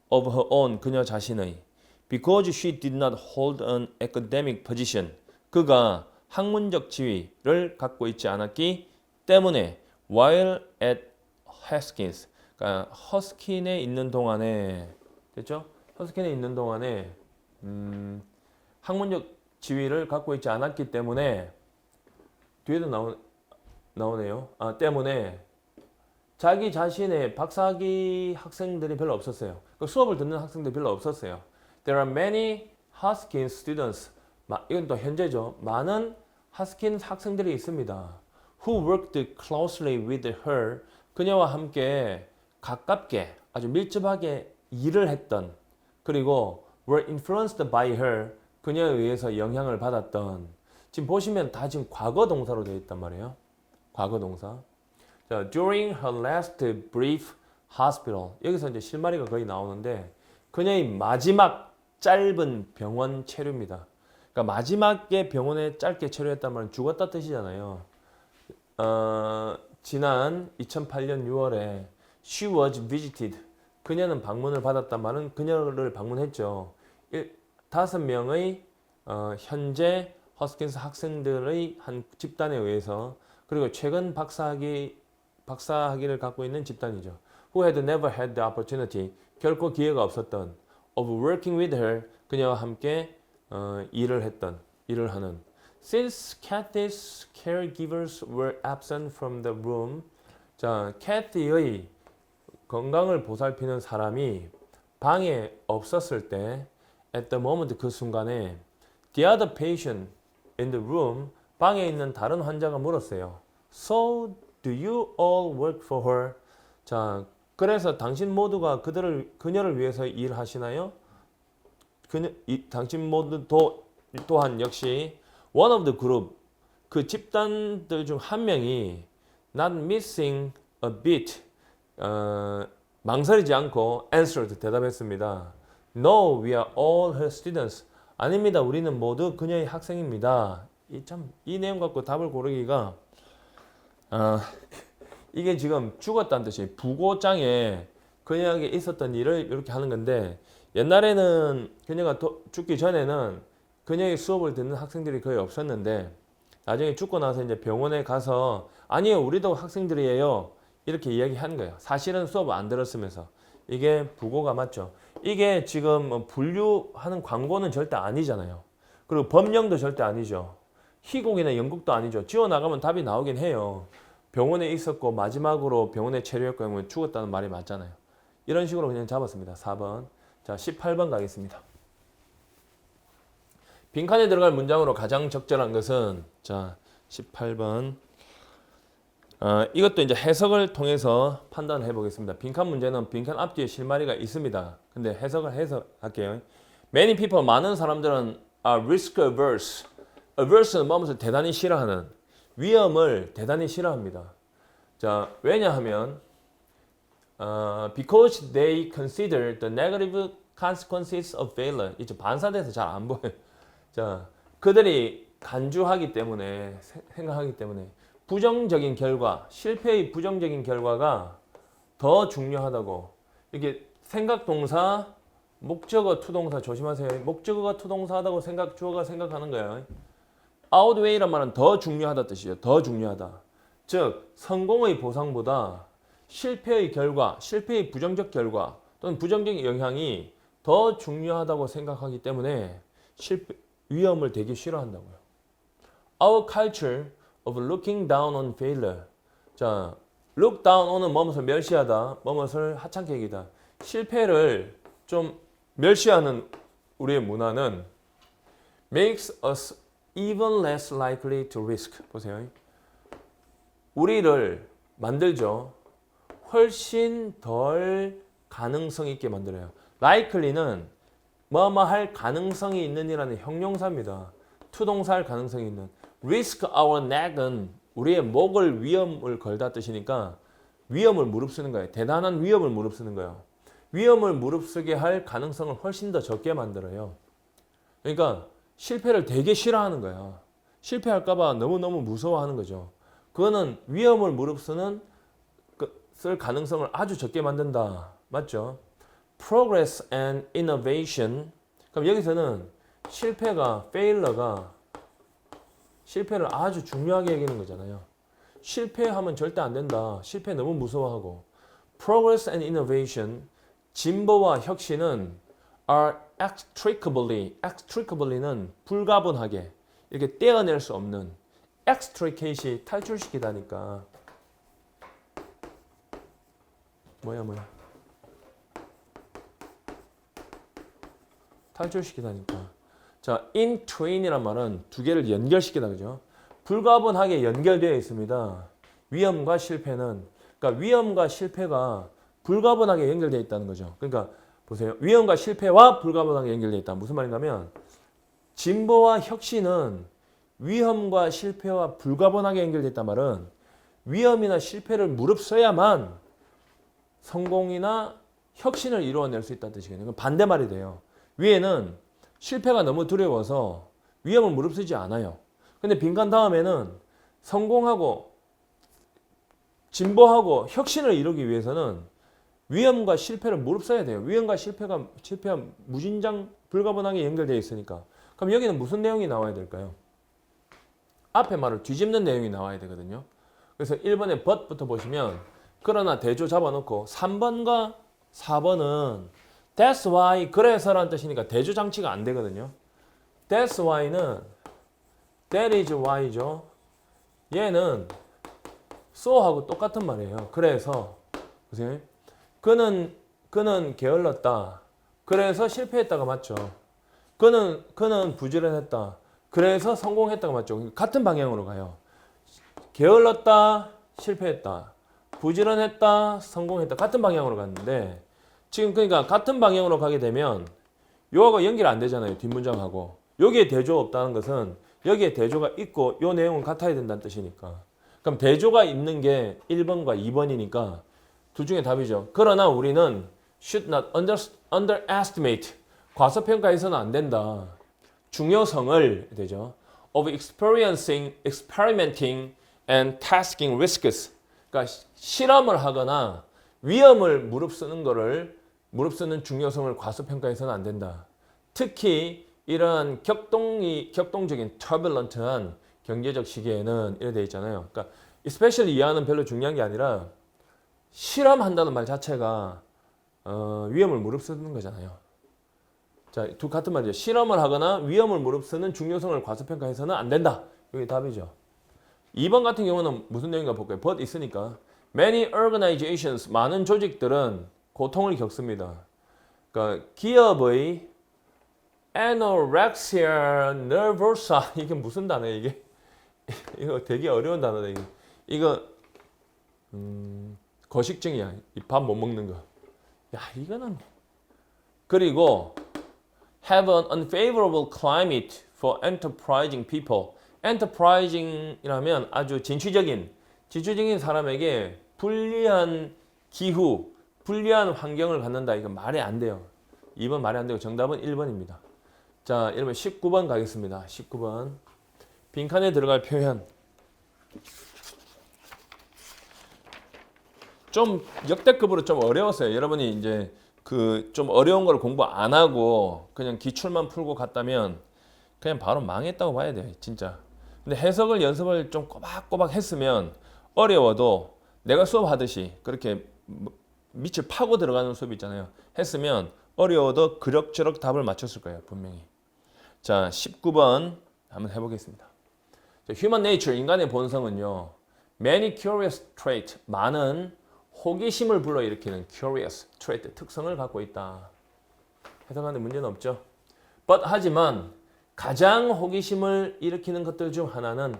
of her own 그녀 자신의 because she did not hold an academic position 그가 학문적 지위를 갖고 있지 않았기 때문에 while at Haskins 그러니까 허스킨에 있는 동안에 됐죠? 허스킨에 있는 동안에 학문적 지위를 갖고 있지 않았기 때문에 뒤에도 나오네요. 때문에 자기 자신의 박사학위 학생들이 별로 없었어요. 그 수업을 듣는 학생들이 별로 없었어요. There are many Hoskins students. 이건 또 현재죠. 많은 하스킨 학생들이 있습니다. Who worked closely with her. 그녀와 함께 가깝게 아주 밀접하게 일을 했던 그리고 were influenced by her. 그녀에 의해서 영향을 받았던 지금 보시면 다 지금 과거 동사로 되어 있단 말이에요. 과거 동사. 자, during her last brief hospital. 여기서 이제 실마리가 거의 나오는데 그녀의 마지막 짧은 병원 체류입니다. 그러니까 마지막에 병원에 짧게 체류했단 말은 죽었다 뜻이잖아요. 지난 2008년 6월에 she was visited. 그녀는 방문을 받았단 말은 그녀를 방문했죠. 5명의 현재 허스킨스 학생들의 한 집단에 의해서 그리고 최근 박사학위를 갖고 있는 집단이죠. Who had never had the opportunity. 결코 기회가 없었던 of working with her. 그녀와 함께 일을 하는. Since Kathy's caregivers were absent from the room. 자, 캐티의 건강을 보살피는 사람이 방에 없었을 때 at the moment 그 순간에 the other patient in the room 방에 있는 다른 환자가 물었어요. So do you all work for her? 자, 그래서 당신 모두가 그녀를 위해서 일하시나요? 당신 모두 또한 역시 one of the group 그 집단들 중 한 명이 not missing a bit 망설이지 않고 answered 대답했습니다. No, we are all her students. 아닙니다. 우리는 모두 그녀의 학생입니다. 이 내용 갖고 답을 고르기가 이게 지금 죽었다는 뜻이 부고장에 그녀에게 있었던 일을 이렇게 하는 건데 옛날에는 그녀가 죽기 전에는 그녀의 수업을 듣는 학생들이 거의 없었는데 나중에 죽고 나서 이제 병원에 가서 아니요 우리도 학생들이에요 이렇게 이야기하는 거예요. 사실은 수업을 안 들었으면서 이게 부고가 맞죠. 이게 지금 분류하는 광고는 절대 아니잖아요. 그리고 법령도 절대 아니죠. 희곡이나 연극도 아니죠. 지워나가면 답이 나오긴 해요. 병원에 있었고 마지막으로 병원에 체류했고 하면 죽었다는 말이 맞잖아요. 이런 식으로 그냥 잡았습니다. 4번. 자, 18번 가겠습니다. 빈칸에 들어갈 문장으로 가장 적절한 것은 자 18번 이것도 이제 해석을 통해서 판단을 해보겠습니다. 빈칸 문제는 빈칸 앞뒤에 실마리가 있습니다. 근데 해석을 해서 할게요. Many people, 많은 사람들은 are risk averse. averse는 뭐면서 대단히 싫어하는, 위험을 대단히 싫어합니다. 자, 왜냐하면 because they consider the negative consequences of failure. 이제 반사돼서 잘 안 보여요. 자, 그들이 간주하기 때문에, 생각하기 때문에 부정적인 결과, 실패의 부정적인 결과가 더 중요하다고. 이렇게 생각 동사, 목적어 투동사 조심하세요. 목적어가 투동사하다고 주어가 생각하는 거예요. outweigh란 말은 더 중요하다 뜻이에요. 더 중요하다. 즉 성공의 보상보다 실패의 결과, 실패의 부정적 결과 또는 부정적인 영향이 더 중요하다고 생각하기 때문에 위험을 되게 싫어한다고요. Our culture of looking down on failure. 자, look down on은 뭐뭇을 멸시하다, 뭐뭇을 하찮게 여기다. 실패를 좀 멸시하는 우리의 문화는 makes us even less likely to risk. 보세요. 우리를 만들죠. 훨씬 덜 가능성 있게 만들어요. likely는 뭐뭐 할 가능성이 있는 이라는 형용사입니다. 투동사할 가능성이 있는. risk our neck은 우리의 목을 위험을 걸다 뜻이니까 위험을 무릅쓰는 거예요. 대단한 위험을 무릅쓰는 거예요. 위험을 무릅쓰게 할 가능성을 훨씬 더 적게 만들어요. 그러니까 실패를 되게 싫어하는 거야. 실패할까봐 너무너무 무서워하는 거죠. 그거는 위험을 무릅쓰는 쓸 가능성을 아주 적게 만든다. 맞죠? Progress and innovation. 그럼 여기서는 failure가 실패를 아주 중요하게 여기는 거잖아요. 실패하면 절대 안 된다. 실패 너무 무서워하고. Progress and innovation. 진보와 혁신은 are extricably는 불가분하게 이렇게 떼어낼 수 없는 extricate이 탈출시키다니까 뭐야 탈출시키다니까. 자, entwin이란 말은 두 개를 연결시키다, 그죠? 불가분하게 연결되어 있습니다. 위험과 실패는. 그러니까 위험과 실패가 불가분하게 연결되어 있다는 거죠. 그러니까 보세요. 위험과 실패와 불가분하게 연결되어 있다. 무슨 말인가면 진보와 혁신은 위험과 실패와 불가분하게 연결되어 있단 말은 위험이나 실패를 무릅써야만 성공이나 혁신을 이루어낼 수 있다는 뜻이거든요. 반대말이 돼요. 위에는 실패가 너무 두려워서 위험을 무릅쓰지 않아요. 근데 빈칸 다음에는 성공하고 진보하고 혁신을 이루기 위해서는 위험과 실패를 무릅써야 돼요. 위험과 실패가 무진장 불가분하게 연결되어 있으니까. 그럼 여기는 무슨 내용이 나와야 될까요? 앞에 말을 뒤집는 내용이 나와야 되거든요. 그래서 1번에 but부터 보시면 그러나 대조 잡아놓고 3번과 4번은 that's why 그래서라는 뜻이니까 대조 장치가 안 되거든요. that's why는 that is why죠. 얘는 so하고 똑같은 말이에요. 그래서 보세요. 그는 게을렀다. 그래서 실패했다가 맞죠. 그는 부지런했다. 그래서 성공했다가 맞죠. 같은 방향으로 가요. 게을렀다, 실패했다. 부지런했다, 성공했다. 같은 방향으로 갔는데 지금 그러니까 같은 방향으로 가게 되면 요하고 연결 안 되잖아요. 뒷문장하고. 여기에 대조 없다는 것은 여기에 대조가 있고 요 내용은 같아야 된다는 뜻이니까. 그럼 대조가 있는 게 1번과 2번이니까 둘 중에 답이죠. 그러나 우리는 should not underestimate. 과소평가해서는 안 된다. 중요성을 되죠. of experimenting and tasking risks. 그러니까 실험을 하거나 위험을 무릅쓰는 중요성을 과소평가해서는 안 된다. 특히 이러한 격동적인 turbulent한 경제적 시기에는 이렇게 되어 있잖아요. 그러니까 especially 이하는 별로 중요한 게 아니라 실험한다는 말 자체가 위험을 무릅쓰는 거잖아요. 자, 같은 말이죠. 실험을 하거나 위험을 무릅쓰는 중요성을 과소평가해서는 안 된다. 이게 답이죠. 2번 같은 경우는 무슨 내용인가 볼까요? but 있으니까. Many organizations, 많은 조직들은 고통을 겪습니다. 그러니까 기업의 anorexia nervosa 이게 무슨 단어야 이게? 이거 되게 어려운 단어다 이거. 이거 거식증이야. 밥 못 먹는 거. 야 이거는 그리고 have an unfavorable climate for enterprising people. enterprising이라면 아주 진취적인 사람에게 불리한 기후, 불리한 환경을 갖는다. 이거 말이 안 돼요. 2번 말이 안 되고 정답은 1번입니다. 자, 여러분 19번 가겠습니다. 19번. 빈칸에 들어갈 표현. 좀 역대급으로 좀 어려웠어요. 여러분이 이제 그 좀 어려운 걸 공부 안 하고 그냥 기출만 풀고 갔다면 그냥 바로 망했다고 봐야 돼요. 진짜. 근데 해석을 연습을 좀 꼬박꼬박 했으면 어려워도 내가 수업하듯이 그렇게 밑을 파고 들어가는 수업 있잖아요. 했으면 어려워도 그럭저럭 답을 맞췄을 거예요. 분명히. 자, 19번 한번 해보겠습니다. Human nature, 인간의 본성은요. Many curious trait, 많은 호기심을 불러일으키는 curious trait, 특성을 갖고 있다. 해석하는데 문제는 없죠. But 하지만 가장 호기심을 일으키는 것들 중 하나는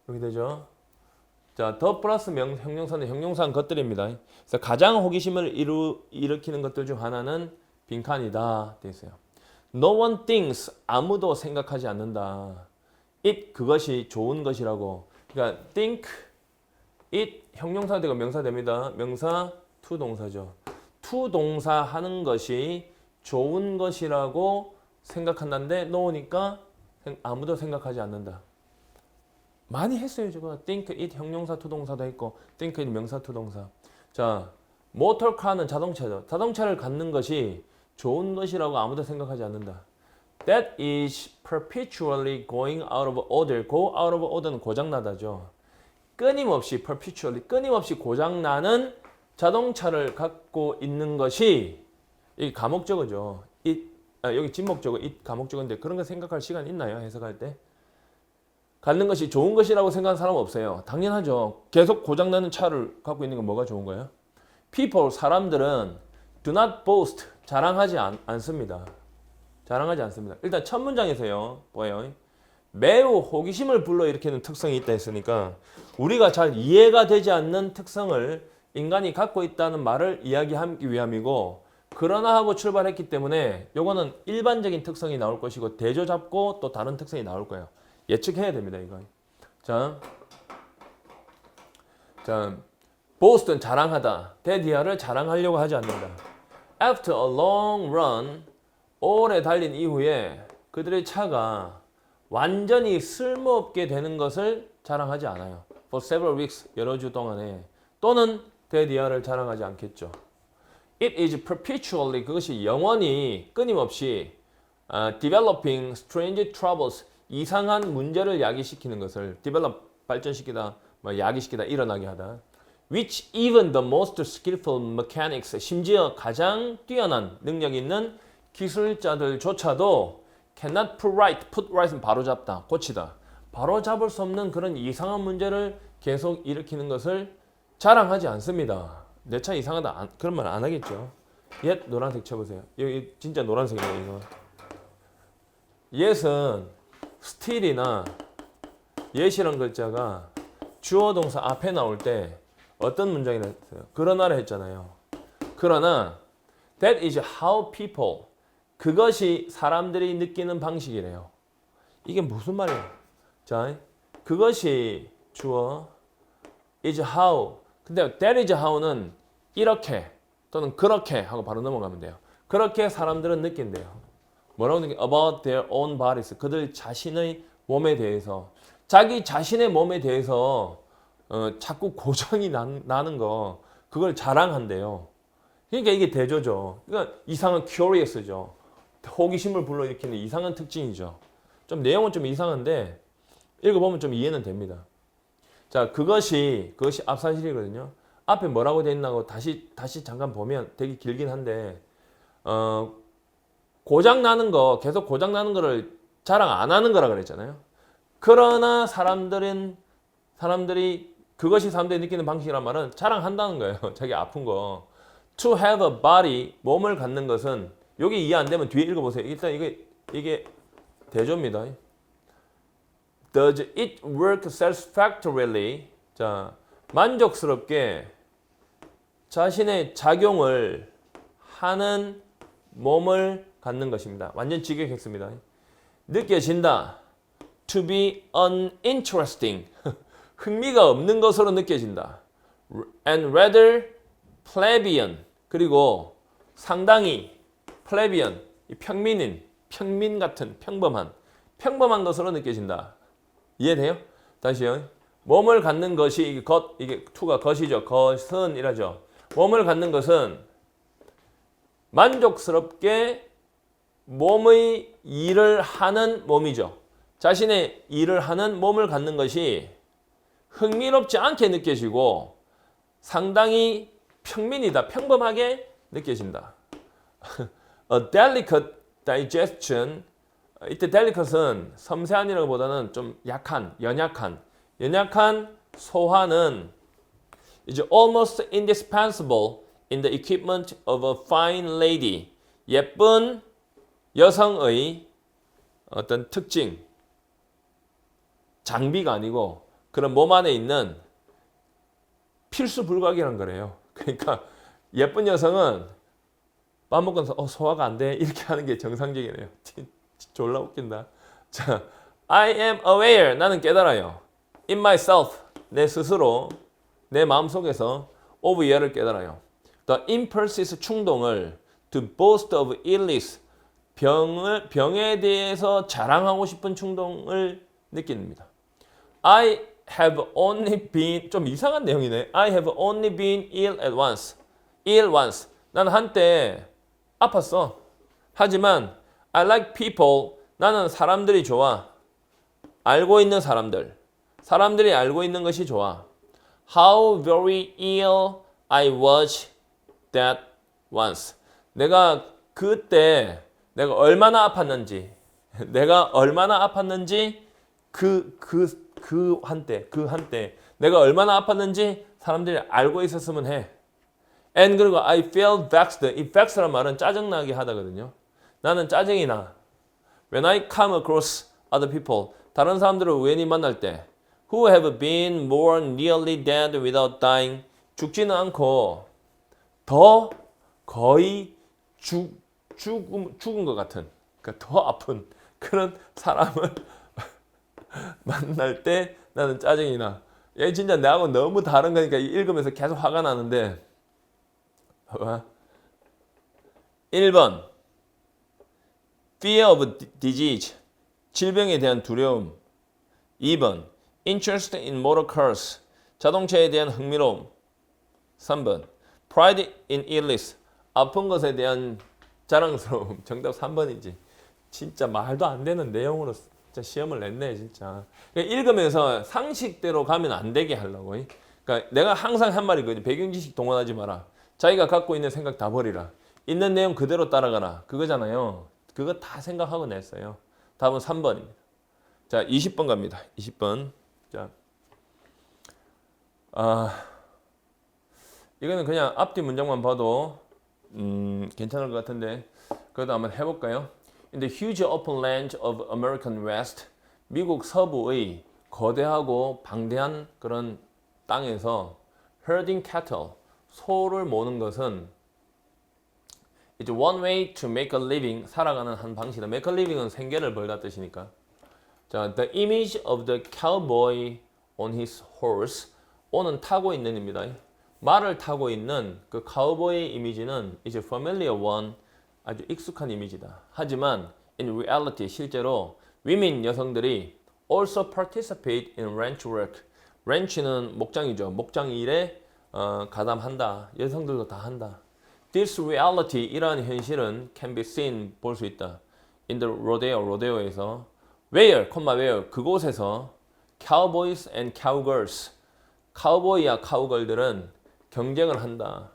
여기 되죠. 자, 더 플러스 형용사는 형용사는 것들입니다. 그래서 가장 호기심을 일으키는 것들 중 하나는 빈칸이다. 돼 있어요. No one thinks, 아무도 생각하지 않는다. it, 그것이 좋은 것이라고. 그러니까 think, it, 형용사 되고 명사 됩니다. 명사, to 동사죠. to 동사 하는 것이 좋은 것이라고 생각한다는데 no니까 아무도 생각하지 않는다. 많이 했어요. 저거 think, it 형용사 투동사도 했고 think, it 명사 투동사. 자, 모터카는 자동차죠. 자동차를 갖는 것이 좋은 것이라고 아무도 생각하지 않는다. That is perpetually going out of order. Go out of order는 고장나다죠. 끊임없이 perpetually 끊임없이 고장나는 자동차를 갖고 있는 것이 이 가목적어죠. 여기 진목적어, it 가목적어인데 그런 거 생각할 시간 있나요? 해석할 때? 갖는 것이 좋은 것이라고 생각하는 사람은 없어요. 당연하죠. 계속 고장나는 차를 갖고 있는 건 뭐가 좋은 거예요? People, 사람들은 do not boast, 자랑하지 않습니다. 자랑하지 않습니다. 일단 첫 문장에서요. 뭐예요? 매우 호기심을 불러일으키는 특성이 있다 했으니까 우리가 잘 이해가 되지 않는 특성을 인간이 갖고 있다는 말을 이야기하기 위함이고 그러나 하고 출발했기 때문에 요거는 일반적인 특성이 나올 것이고 대조 잡고 또 다른 특성이 나올 거예요. 예측해야 됩니다, 이거. 자, boast는 자랑하다. 대디아를 자랑하려고 하지 않는다. After a long run, 오래 달린 이후에 그들의 차가 완전히 쓸모없게 되는 것을 자랑하지 않아요. For several weeks, 여러 주 동안에. 또는 대디아를 자랑하지 않겠죠. It is perpetually, 그것이 영원히 끊임없이 developing strange troubles, 이상한 문제를 야기시키는 것을 develop, 발전시키다, 야기시키다, 일어나게 하다. Which even the most skillful mechanics, 심지어 가장 뛰어난 능력 있는 기술자들조차도 cannot put right은 바로잡다, 고치다. 바로잡을 수 없는 그런 이상한 문제를 계속 일으키는 것을 자랑하지 않습니다. 내 차 이상하다. 그런 말 안 하겠죠. 옛 노란색 쳐보세요. 여기 진짜 노란색이에요. 이거. 옛은 still이나 yet이라는 글자가 주어 동사 앞에 나올 때 어떤 문장이라 했어요? 그러나를 했잖아요. 그러나 that is how people, 그것이 사람들이 느끼는 방식이래요. 이게 무슨 말이에요? 자, 그것이 주어 is how. 근데 that is how는 이렇게 또는 그렇게 하고 바로 넘어가면 돼요. 그렇게 사람들은 느낀대요. 뭐라고 느끼? About their own bodies. 그들 자신의 몸에 대해서. 자기 자신의 몸에 대해서 자꾸 고장이 나는 거 그걸 자랑한대요. 그러니까 이게 대조죠. 그러니까 이상한 curious죠. 호기심을 불러일으키는 이상한 특징이죠. 좀 내용은 좀 이상한데 읽어보면 좀 이해는 됩니다. 자, 그것이 앞사실이거든요. 앞에 뭐라고 돼 있나고 다시 잠깐 보면 되게 길긴 한데 고장 나는 거, 계속 고장 나는 거를 자랑 안 하는 거라 그랬잖아요. 그러나 사람들이 그것이 사람들이 느끼는 방식이란 말은 자랑한다는 거예요. 자기 아픈 거. To have a body, 몸을 갖는 것은 여기 이해 안 되면 뒤에 읽어보세요. 일단 이게 대조입니다. Does it work satisfactorily? 자, 만족스럽게 자신의 작용을 하는 몸을 갖는 것입니다. 완전 직역했습니다. 느껴진다. To be uninteresting. 흥미가 없는 것으로 느껴진다. And rather plebeian. 그리고 상당히 plebeian. 평민 같은 평범한 것으로 느껴진다. 이해돼요? 다시요. 몸을 갖는 것이 이게 to가 것이죠. 것은 이라죠. 몸을 갖는 것은 만족스럽게 몸의 일을 하는 몸이죠. 자신의 일을 하는 몸을 갖는 것이 흥미롭지 않게 느껴지고 상당히 평범하게 느껴진다. A delicate digestion. 이때 delicate은 섬세한이라고 보다는 좀 연약한 소화는 is almost indispensable in the equipment of a fine lady. 예쁜 여성의 어떤 특징, 장비가 아니고 그런 몸 안에 있는 필수 불가결한 거래요. 그러니까 예쁜 여성은 밥 먹고서 소화가 안 돼 이렇게 하는 게 정상적이래요. 졸라 웃긴다. 자, I am aware. 나는 깨달아요. In myself. 내 스스로 내 마음속에서 of 얘를 깨달아요. The impulses 충동을 to boast of illness 병에 대해서 자랑하고 싶은 충동을 느낍니다. I have only been 좀 이상한 내용이네. I have only been ill at once. ill once. 나는 한때 아팠어. 하지만 I like people. 나는 사람들이 좋아. 알고 있는 사람들이 알고 있는 것이 좋아. How very ill I was that once. 내가 그때 내가 얼마나 아팠는지 그 한때 내가 얼마나 아팠는지 사람들이 알고 있었으면 해. And 그리고 I feel vexed. 이 vex란 말은 짜증나게 하다거든요. 나는 짜증이 나. When I come across other people, 다른 사람들을 우연히 만날 때, who have been more nearly dead without dying, 죽지는 않고 더 거의 죽은 것 같은, 그러니까 더 아픈 그런 사람을 만날 때 나는 짜증이 나. 얘 진짜 나하고 너무 다른 거니까 읽으면서 계속 화가 나는데. 1번 Fear of disease. 질병에 대한 두려움. 2번 Interest in motor cars. 자동차에 대한 흥미로움. 3번 Pride in illness. 아픈 것에 대한 자랑스러움. 정답 3번이지. 진짜 말도 안 되는 내용으로 진짜 시험을 냈네 진짜. 그러니까 읽으면서 상식대로 가면 안 되게 하려고. 그러니까 내가 항상 한 말이거든요. 배경지식 동원하지 마라. 자기가 갖고 있는 생각 다 버리라. 있는 내용 그대로 따라가라. 그거잖아요. 그거 다 생각하고 냈어요. 답은 3번입니다. 자, 20번 갑니다. 20번. 자, 이거는 그냥 앞뒤 문장만 봐도 괜찮을 것 같은데 그것도 한번 해볼까요? In the huge open land of American West, 미국 서부의 거대하고 방대한 그런 땅에서 herding cattle, 소를 모는 것은 It's one way to make a living, 살아가는 한 방식이다. Make a living은 생계를 벌다 뜻이니까. 자, the image of the cowboy on his horse, on은 타고 있는입니다. 말을 타고 있는 그 카우보이의 이미지는 is a familiar one, 아주 익숙한 이미지다. 하지만 in reality, 실제로 women, 여성들이 also participate in ranch work. ranch는 목장이죠. 목장 일에 가담한다. 여성들도 다 한다. This reality, 이러한 현실은 can be seen, 볼 수 있다. In the rodeo, 로데오에서 where, where, 그곳에서 cowboys and cowgirls, 카우보이와 카우걸들은 경쟁을 한다.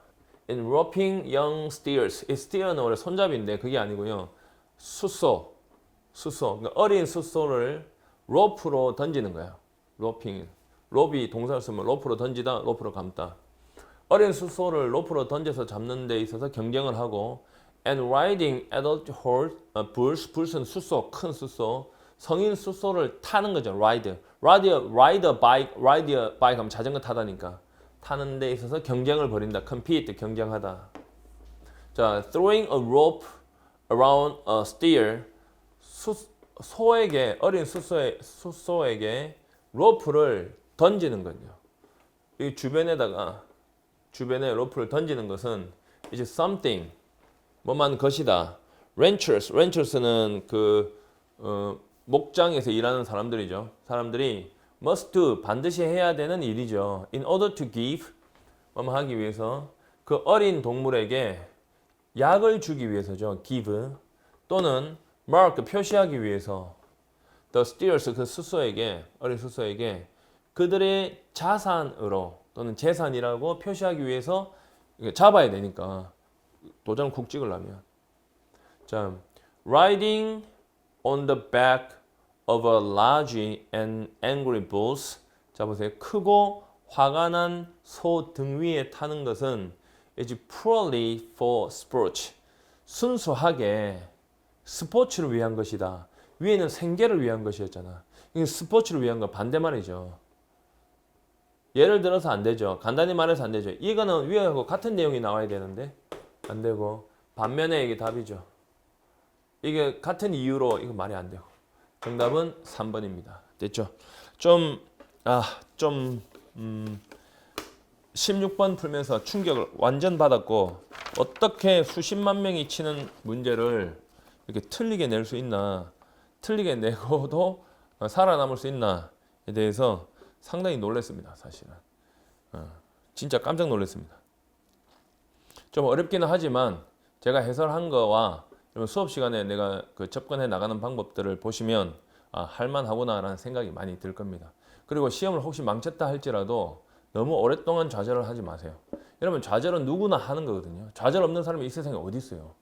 In roping young steers, 이 steer는 원래 손잡이인데 그게 아니고요. 숫소, 그러니까 어린 숫소를 로프로 던지는 거야. roping, 롭이 동사를 쓰면 로프로 던지다, 로프로 감다. 어린 숫소를 로프로 던져서 잡는 데 있어서 경쟁을 하고 and riding adult horse, bulls, bulls는 숫소, 큰 숫소, 성인 숫소를 타는 거죠. ride bike 하면 자전거 타다니까 타는 데 있어서 경쟁을 벌인다. compete, 경쟁하다. 자, throwing a rope around a steer, 소에게, 어린 숫소에게 로프를 던지는 거죠. 이 주변에 로프를 던지는 것은 이제 something, 뭐만 것이다. ranchers는 목장에서 일하는 사람들이죠. 사람들이 must do, 반드시 해야 되는 일이죠. in order to give, 뭐뭐 하기 위해서 그 어린 동물에게 약을 주기 위해서죠. give 또는 mark, 표시하기 위해서 the steers, 그 어린 숫소에게 그들의 자산으로 또는 재산이라고 표시하기 위해서 잡아야 되니까 도장을 쿡 찍으려면 자, riding on the back of a large and angry bull. 자 보세요. 크고 화가 난 소 등 위에 타는 것은 is purely for sport. 순수하게 스포츠를 위한 것이다. 위에는 생계를 위한 것이었잖아. 이게 스포츠를 위한 거 반대말이죠. 예를 들어서 안 되죠. 간단히 말해서 안 되죠. 이거는 위하고 같은 내용이 나와야 되는데 안 되고 반면에 이게 답이죠. 이게 같은 이유로 이거 말이 안 되고 정답은 3번입니다. 됐죠? 16번 풀면서 충격을 완전 받았고 어떻게 수십만 명이 치는 문제를 이렇게 틀리게 낼 수 있나, 틀리게 내고도 살아남을 수 있나에 대해서 상당히 놀랐습니다. 사실은 진짜 깜짝 놀랐습니다. 좀 어렵기는 하지만 제가 해설한 거와 수업 시간에 내가 접근해 나가는 방법들을 보시면 할만하구나라는 생각이 많이 들 겁니다. 그리고 시험을 혹시 망쳤다 할지라도 너무 오랫동안 좌절을 하지 마세요. 여러분 좌절은 누구나 하는 거거든요. 좌절 없는 사람이 이 세상에 어디 있어요.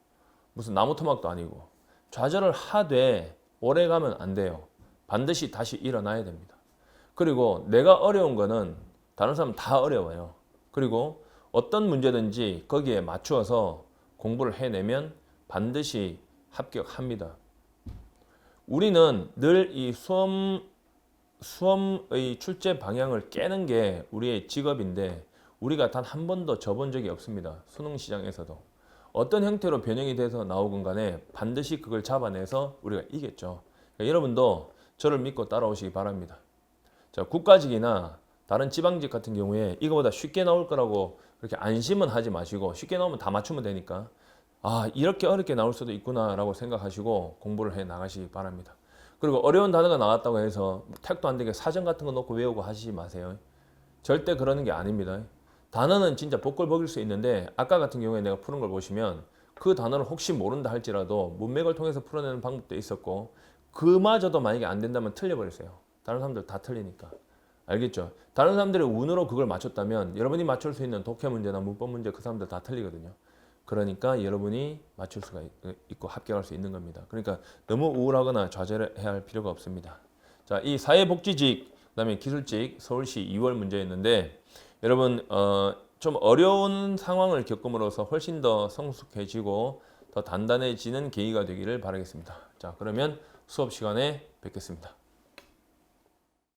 무슨 나무 토막도 아니고. 좌절을 하되 오래 가면 안 돼요. 반드시 다시 일어나야 됩니다. 그리고 내가 어려운 거는 다른 사람 다 어려워요. 그리고 어떤 문제든지 거기에 맞추어서 공부를 해내면 반드시 합격합니다. 우리는 늘 이 수험의 출제 방향을 깨는 게 우리의 직업인데 우리가 단 한 번도 져본 적이 없습니다. 수능 시장에서도. 어떤 형태로 변형이 돼서 나오건 간에 반드시 그걸 잡아내서 우리가 이겼죠. 그러니까 여러분도 저를 믿고 따라오시기 바랍니다. 자, 국가직이나 다른 지방직 같은 경우에 이거보다 쉽게 나올 거라고 그렇게 안심은 하지 마시고 쉽게 나오면 다 맞추면 되니까 이렇게 어렵게 나올 수도 있구나 라고 생각하시고 공부를 해 나가시기 바랍니다. 그리고 어려운 단어가 나왔다고 해서 택도 안 되게 사전 같은 거 놓고 외우고 하시지 마세요. 절대 그러는 게 아닙니다. 단어는 진짜 복골복일 수 있는데 아까 같은 경우에 내가 푸는 걸 보시면 그 단어를 혹시 모른다 할지라도 문맥을 통해서 풀어내는 방법도 있었고 그마저도 만약에 안 된다면 틀려버렸어요. 다른 사람들 다 틀리니까. 알겠죠? 다른 사람들의 운으로 그걸 맞췄다면 여러분이 맞출 수 있는 독해 문제나 문법 문제 그 사람들 다 틀리거든요. 그러니까 여러분이 맞출 수가 있고 합격할 수 있는 겁니다. 그러니까 너무 우울하거나 좌절해야 할 필요가 없습니다. 자, 이 사회복지직, 그다음에 기술직, 서울시 2월 문제였는데 여러분 좀 어려운 상황을 겪음으로써 훨씬 더 성숙해지고 더 단단해지는 계기가 되기를 바라겠습니다. 자, 그러면 수업 시간에 뵙겠습니다.